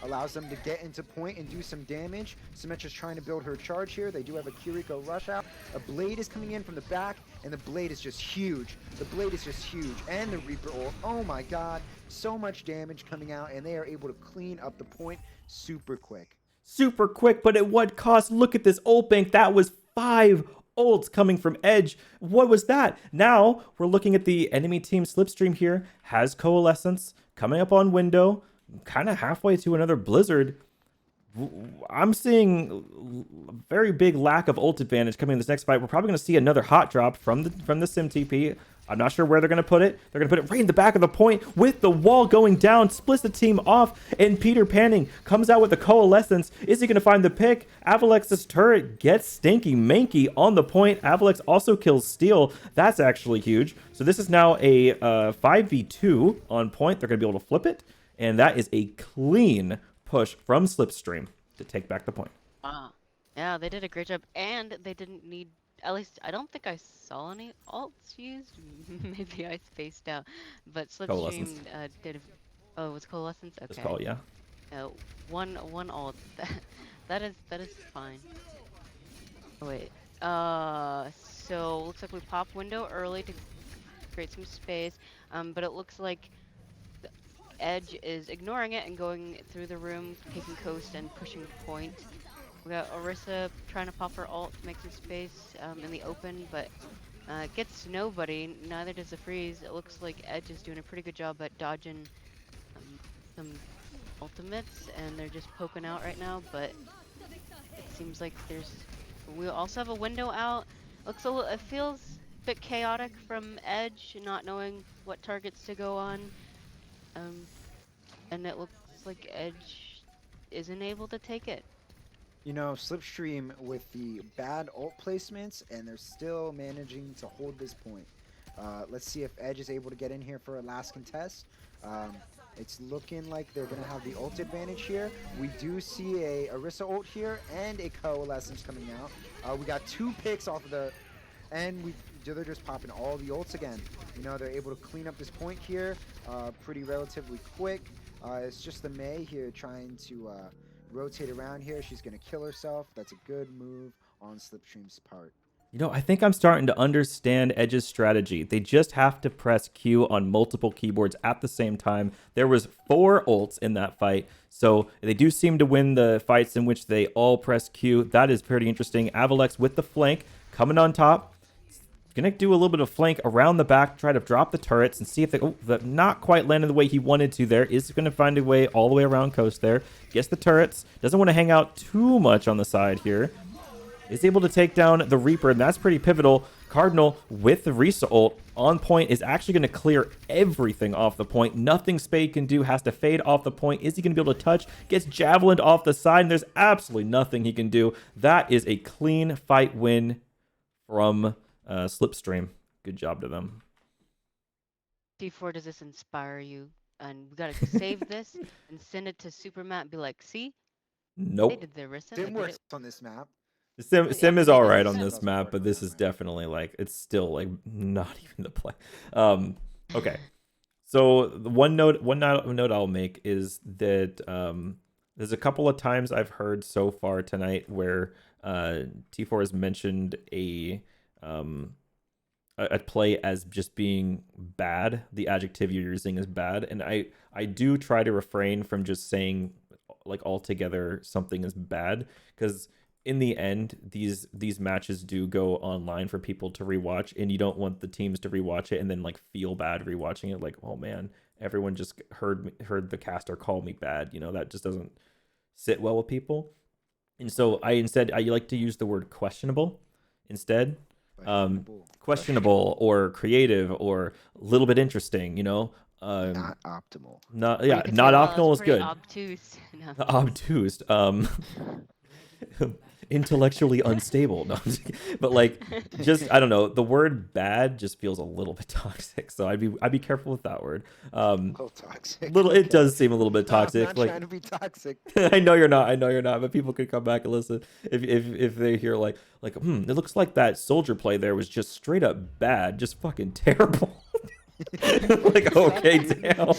Allows them to get into point and do some damage. Symmetra's trying to build her charge here. They do have a Kiriko rush out. A Blade is coming in from the back, and the Blade is just huge. And the Reaper ult. Oh my god. So much damage coming out, and they are able to clean up the point super quick. Super quick, but at what cost? Look at this ult bank. That was 5 ults coming from Edge. What was that? Now we're looking at the enemy team Slipstream here. Has Coalescence coming up on window, kind of halfway to another Blizzard. I'm seeing a very big lack of ult advantage coming in this next fight. We're probably going to see another hot drop from the SimTP. I'm not sure where they're going to put it. They're going to put it right in the back of the point with the wall going down, splits the team off, and Peter Panning comes out with the Coalescence. Is he going to find the pick? Avalex's turret gets Stinky Manky on the point. Avalex also kills Steel. That's actually huge. So this is now a 5v2 on point. They're going to be able to flip it, and that is a clean push from Slipstream to take back the point. Wow. Yeah, they did a great job, and they didn't need. At least I don't think I saw any alts used. Maybe I spaced out, but Slipstream did. Oh, it was Coalescence. Okay. Just call it, yeah. One alt. that is fine. Oh, wait. So looks like we pop window early to create some space. But it looks like the Edge is ignoring it and going through the room, taking coast and pushing point. We got Orisa trying to pop her ult to make some space in the open, but gets nobody. Neither does the freeze. It looks like Edge is doing a pretty good job at dodging some ultimates, and they're just poking out right now. But it seems like we also have a window out. Looks a little. It feels a bit chaotic from Edge, not knowing what targets to go on, and it looks like Edge isn't able to take it. You know, Slipstream with the bad ult placements, and they're still managing to hold this point. Let's see if Edge is able to get in here for a last contest. It's looking like they're going to have the ult advantage here. We do see a Orisa ult here and a Coalescence coming out. We got 2 picks off of the... And they're just popping all the ults again. You know, they're able to clean up this point here pretty relatively quick. It's just the Mei here trying to... rotate around here. She's gonna kill herself. That's a good move on Slipstream's part. You know, I think I'm starting to understand Edge's strategy. They just have to press Q on multiple keyboards at the same time. There was 4 ults in that fight, so they do seem to win the fights in which they all press Q. That is pretty interesting. Avalex with the flank coming on top. Gonna do a little bit of flank around the back, try to drop the turrets and see if they not quite landed the way he wanted to there. Is gonna find a way all the way around coast there. Gets the turrets. Doesn't want to hang out too much on the side here. Is able to take down the Reaper, and that's pretty pivotal. Cardinal with the Orisa ult on point is actually going to clear everything off the point. Nothing Spade can do. Has to fade off the point. Is he going to be able to touch? Gets javelined off the side, and there's absolutely nothing he can do. That is a clean fight win from Slipstream. Good job to them. D4, does this inspire you? And we gotta save this and send it to Supermat and be like, see? Nope. They did the Orisa. Sim works on this map. Sim is all right on this map, but this is definitely like, it's still like not even the play. Okay. So the one note I'll make is that there's a couple of times I've heard so far tonight where T4 has mentioned a play as just being bad. The adjective you're using is bad, and I do try to refrain from just saying like altogether something is bad, because in the end these matches do go online for people to rewatch, and you don't want the teams to rewatch it and then like feel bad rewatching it, like, oh man, everyone just heard the caster call me bad. You know, that just doesn't sit well with people. And so I like to use the word questionable instead. Questionable or creative or a little bit interesting, you know. Not optimal. Not optimal is good. Obtuse. No. Obtuse. Intellectually unstable. No, but like, just I don't know. The word bad just feels a little bit toxic, so I'd be careful with that word. A little toxic. It does seem a little bit toxic. I'm not like, trying to be toxic. I know you're not. But people could come back and listen if they hear like it looks like that soldier play there was just straight up bad, just fucking terrible. Like, okay, damn.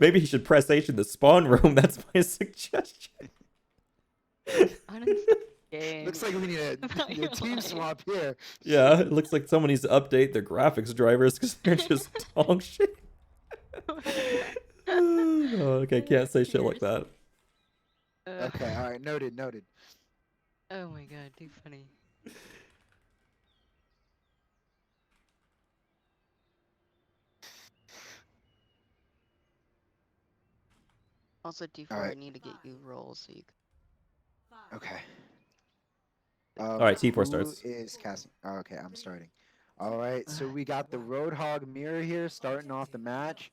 Maybe he should press H in the spawn room. That's my suggestion. Looks like we need a team swap here. Yeah, it looks like someone needs to update their graphics drivers because they're just dog shit. Oh, okay, can't say shit like that. Okay, all right, noted. Oh my god, too funny. Also, All D4, I right. need to get you rolls so you Okay. All right, T4 Who starts. is casting? Oh, okay, I'm starting. All right, so we got the Roadhog Mirror here starting off the match.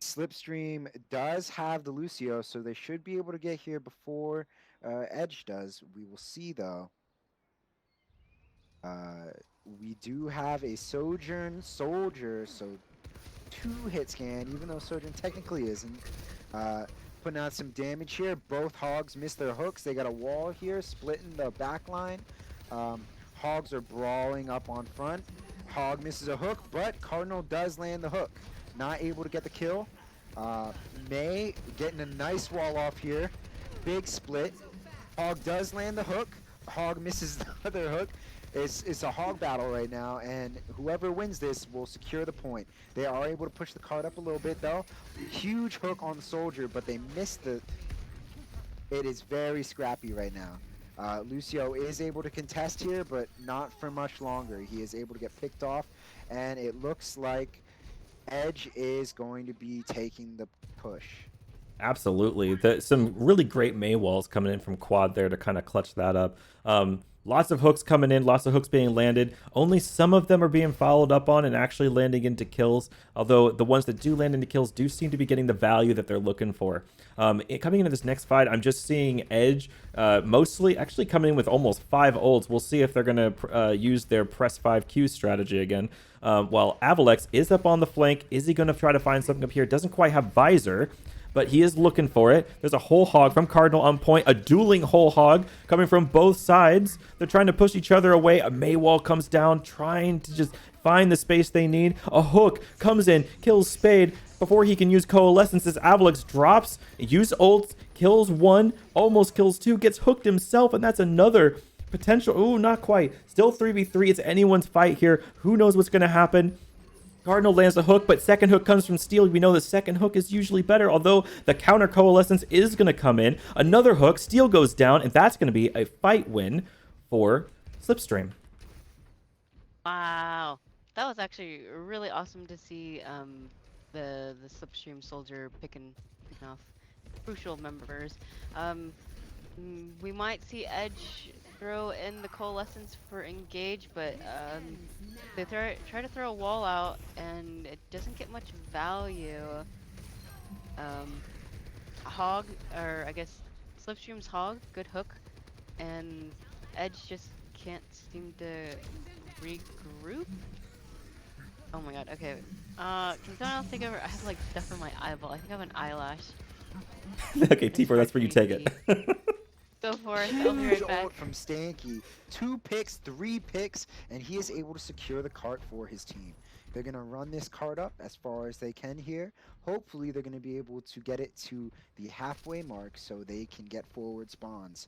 Slipstream does have the Lucio, so they should be able to get here before Edge does. We will see, though. We do have a Sojourn Soldier, so 2-hit scan, even though Sojourn technically isn't. Putting out some damage here. Both Hogs missed their hooks. They got a wall here, splitting the back line. Hogs are brawling up on front. Hog misses a hook, but Cardinal does land the hook. Not able to get the kill. May getting a nice wall off here. Big split. Hog does land the hook. Hog misses the other hook. It's a hog battle right now, and whoever wins this will secure the point. They are able to push the card up a little bit, though. Huge hook on the soldier, but they missed the... It is very scrappy right now. Lucio is able to contest here, but not for much longer. He is able to get picked off, and it looks like Edge is going to be taking the push. Absolutely. Some really great May walls coming in from Quad there to kind of clutch that up. Lots of hooks coming in, lots of hooks being landed. Only some of them are being followed up on and actually landing into kills, although the ones that do land into kills do seem to be getting the value that they're looking for. Coming into this next fight, I'm just seeing Edge mostly actually coming in with almost 5 ults. We'll see if they're going to use their press 5Q strategy again. While Avalex is up on the flank, is he going to try to find something up here? Doesn't quite have Visor, but he is looking for it. There's a whole hog from Cardinal on point, a dueling whole hog coming from both sides. They're trying to push each other away. A Maywall comes down, trying to just find the space they need. A hook comes in, kills Spade before he can use Coalescence as Avalex drops, use ults, kills 1, almost kills 2, gets hooked himself, and that's another potential. Ooh, not quite. Still 3v3. It's anyone's fight here. Who knows what's going to happen? Cardinal lands the hook, but second hook comes from Steel. We know the second hook is usually better, although the counter Coalescence is going to come in. Another hook, Steel goes down, and that's going to be a fight win for Slipstream. Wow, that was actually really awesome to see. The Slipstream Soldier picking off crucial members. We might see Edge throw in the Coalescence for engage, but they try to throw a wall out, and it doesn't get much value. Hog, or I guess Slipstream's Hog, good hook, and Edge just can't seem to regroup. Oh my god, okay. Can someone else take over? I have like stuff in my eyeball. I think I have an eyelash. Okay, T4, that's where you take it. Go for it. I'll be Huge right back. ult from Stanky. 2 picks, 3 picks, and he is able to secure the cart for his team. They're going to run this cart up as far as they can here. Hopefully, they're going to be able to get it to the halfway mark so they can get forward spawns.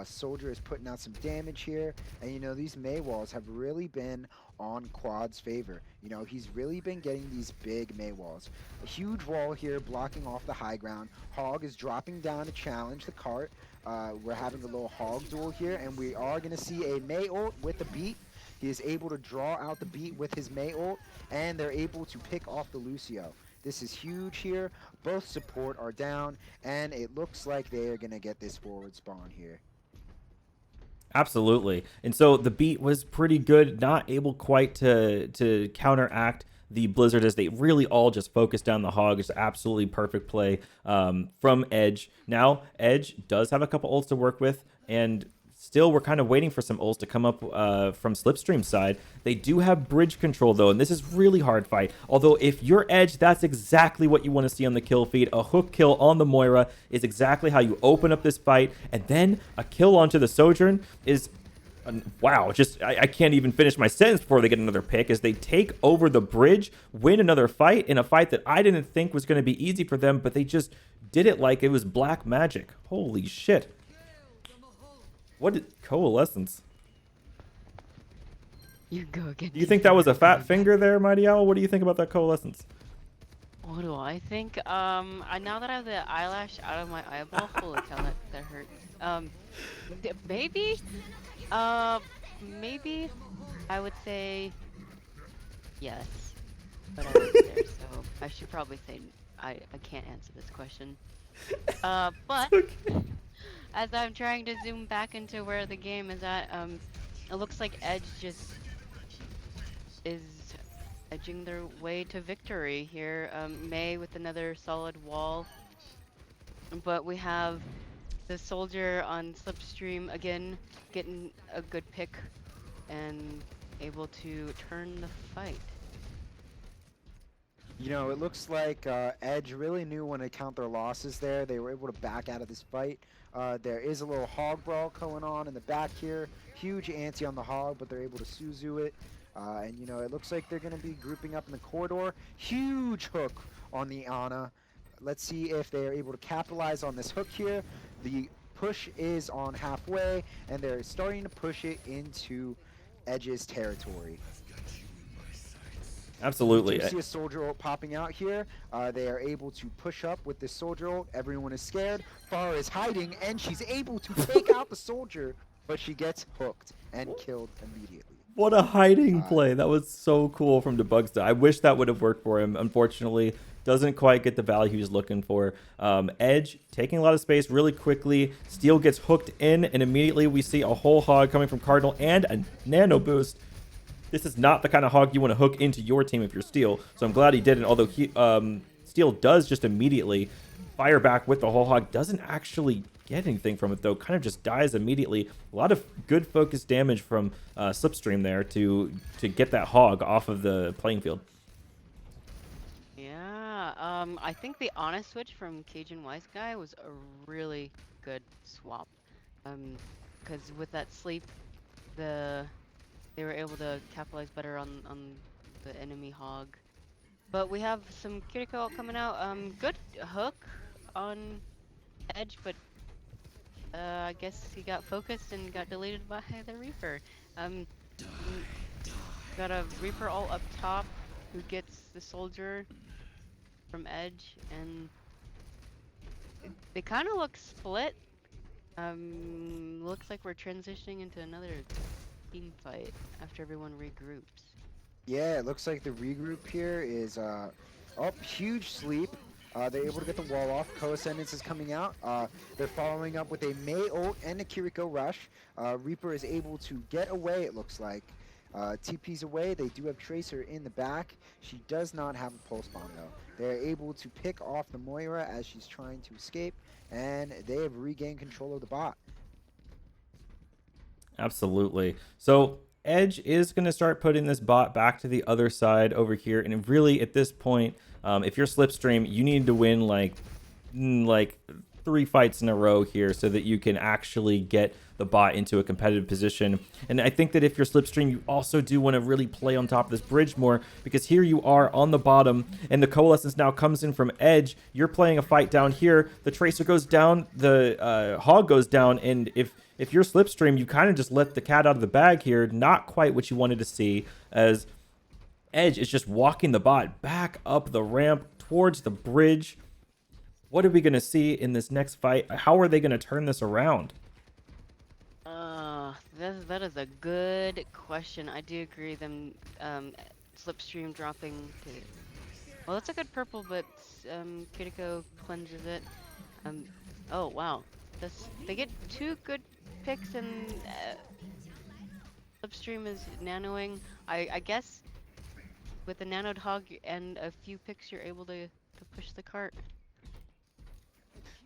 Soldier is putting out some damage here, and you know, these May walls have really been on Quad's favor. You know, he's really been getting these big May walls. A huge wall here blocking off the high ground. Hog is dropping down to challenge the cart. We're having a little hog duel here, and we are going to see a May ult with the beat. He is able to draw out the beat with his May ult, and they're able to pick off the Lucio. This is huge here. Both support are down, and it looks like they are going to get this forward spawn here. Absolutely. And so the beat was pretty good, not able quite to counteract the Blizzard as they really all just focused down the hog. It's absolutely perfect play from Edge. Now, Edge does have a couple ults to work with, and still we're kind of waiting for some ults to come up from Slipstream's side. They do have bridge control, though, and this is really hard fight. Although if you're Edge, that's exactly what you want to see on the kill feed. A hook kill on the Moira is exactly how you open up this fight, and then a kill onto the Sojourn is... wow, just I can't even finish my sentence before they get another pick as they take over the bridge, win another fight in a fight that I didn't think was going to be easy for them, but they just did it like it was black magic. Holy shit. What did Coalescence? You go again. Do you think that was a fat finger there, Mighty Owl? What do you think about that Coalescence? Well, What do I think? Now that I have the eyelash out of my eyeball, holy cow, that hurts. Maybe, uh, maybe I would say yes, but I wasn't there, so I should probably say I can't answer this question. But Okay. as I'm trying to zoom back into where the game is at, it looks like Edge just is edging their way to victory here. May with another solid wall, but we have the soldier on Slipstream again getting a good pick and able to turn the fight. You know, it looks like Edge really knew when to count their losses there. They were able to back out of this fight. There is a little hog brawl going on in the back here. Huge ante on the hog, but they're able to Suzu it. And, you know, it looks like they're going to be grouping up in the corridor. Huge hook on the Ana. Let's see if they are able to capitalize on this hook here. The push is on halfway, and they're starting to push it into Edge's territory. Absolutely. You see a soldier ult popping out here. They are able to push up with this soldier ult. Everyone is scared. Pharah is hiding, and she's able to take out the soldier, but she gets hooked and killed immediately. What a hiding play. That was so cool from Debugsta. I wish that would have worked for him. Unfortunately, doesn't quite get the value he was looking for. Edge taking a lot of space really quickly. Steel gets hooked in, and immediately we see a whole hog coming from Cardinal and a nano boost. This is not the kind of hog you want to hook into your team if you're Steel. So I'm glad he didn't, although he, Steel does just immediately fire back with the whole hog. Doesn't actually get anything from it, though. Kind of just dies immediately. A lot of good focused damage from Slipstream there to get that hog off of the playing field. Yeah, I think the honest switch from Cajun Wise Guy was a really good swap. Because with that sleep, they were able to capitalize better on the enemy hog. But we have some Kiriko coming out. Good hook on Edge, but I guess he got focused and got deleted by the Reaper. Got a Reaper all up top who gets the soldier from Edge, and they kind of look split. Looks like we're transitioning into another team fight after everyone regroups. Yeah, it looks like the regroup here is huge sleep. They're able to get the wall off. Co-Ascendance is coming out. They're following up with a Mei ult and a Kiriko rush. Reaper is able to get away, it looks like. TP's away. They do have Tracer in the back. She does not have a pulse bomb though. They're able to pick off the Moira as she's trying to escape, and they have regained control of the bot. Absolutely. So Edge is going to start putting this bot back to the other side over here. And really, at this point, if you're Slipstream, you need to win like 3 fights in a row here so that you can actually get the bot into a competitive position. And I think that if you're Slipstream, you also do want to really play on top of this bridge more, because here you are on the bottom and the Coalescence now comes in from Edge. You're playing a fight down here. The Tracer goes down, the Hog goes down, and if you're Slipstream, you kind of just let the cat out of the bag here. Not quite what you wanted to see, as Edge is just walking the bot back up the ramp towards the bridge. What are we going to see in this next fight? How are they going to turn this around? That is a good question. I do agree them Slipstream dropping to... Well, that's a good purple, but Kiriko cleanses it. Oh, wow. They get 2 good picks, and Slipstream is nanoing. I guess with the nanoed hog and a few picks, you're able to push the cart.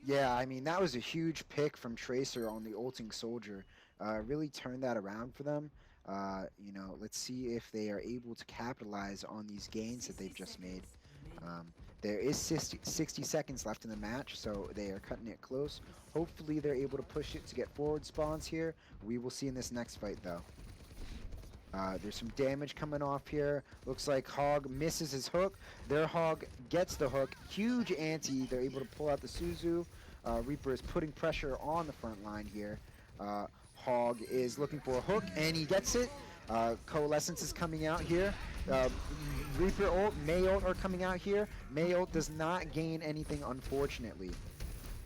Yeah, I mean, that was a huge pick from Tracer on the ulting soldier. Really turned that around for them. You know, let's see if they are able to capitalize on these gains that they've just made. There is 60 seconds left in the match, so they are cutting it close. Hopefully they're able to push it to get forward spawns here. We will see in this next fight, though. There's some damage coming off here. Looks like Hog misses his hook. Their Hog gets the hook. Huge ante. They're able to pull out the Suzu. Reaper is putting pressure on the front line here. Hog is looking for a hook, and he gets it. Coalescence is coming out here. Reaper ult, May ult are coming out here. May ult does not gain anything, unfortunately.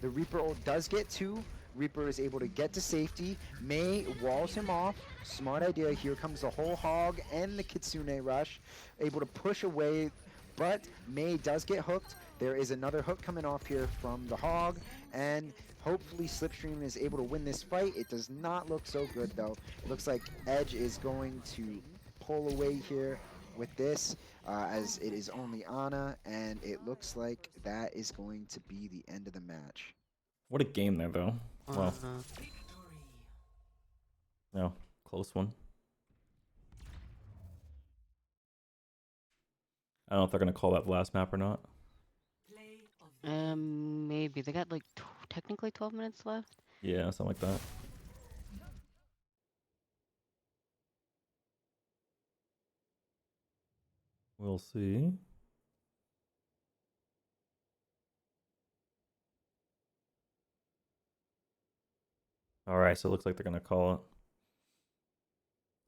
The Reaper ult does get 2. Reaper is able to get to safety. May walls him off. Smart idea. Here comes the whole hog and the Kitsune rush. Able to push away, but May does get hooked. There is another hook coming off here from the hog, and hopefully Slipstream is able to win this fight. It does not look so good, though. It looks like Edge is going to pull away here with this, as it is only Ana, and it looks like that is going to be the end of the match. What a game there, though. Well, no, close one. I don't know if they're gonna call that the last map or not. Play of Maybe they got like technically 12 minutes left. Yeah, something like that. We'll see. All right, so it looks like they're gonna call it.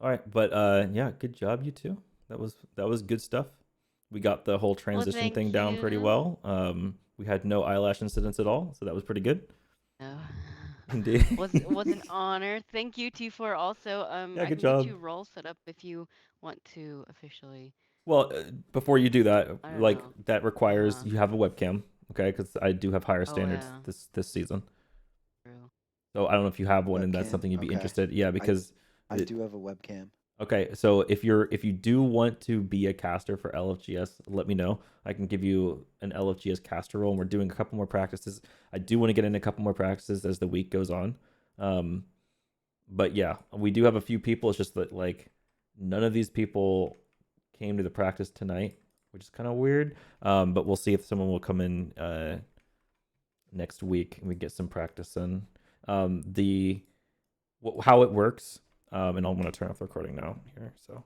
All right, but yeah, good job, you two. That was good stuff. We got the whole transition thank thing down pretty you. well. We had no eyelash incidents at all, so that was pretty good. No. Indeed. was an honor. Thank you for also. Yeah, I good can job. get you roll set up if you want to officially. Well, before you do that, I don't like know. that requires Uh-huh. you have a webcam, okay? Because I do have higher Oh, standards yeah. this season. True. So I don't know if you have one and that's Webcam, something you'd be okay. interested. Yeah, because I do have a webcam. okay, so if you do want to be a caster for LFGS, let me know. I can give you an LFGS caster role, and we're doing a couple more practices. I do want to get in a couple more practices as the week goes on. But yeah, we do have a few people. It's just that like none of these people came to the practice tonight, which is kind of weird. But we'll see if someone will come in next week and we get some practice in. How it works. And I'm going to turn off the recording now here. So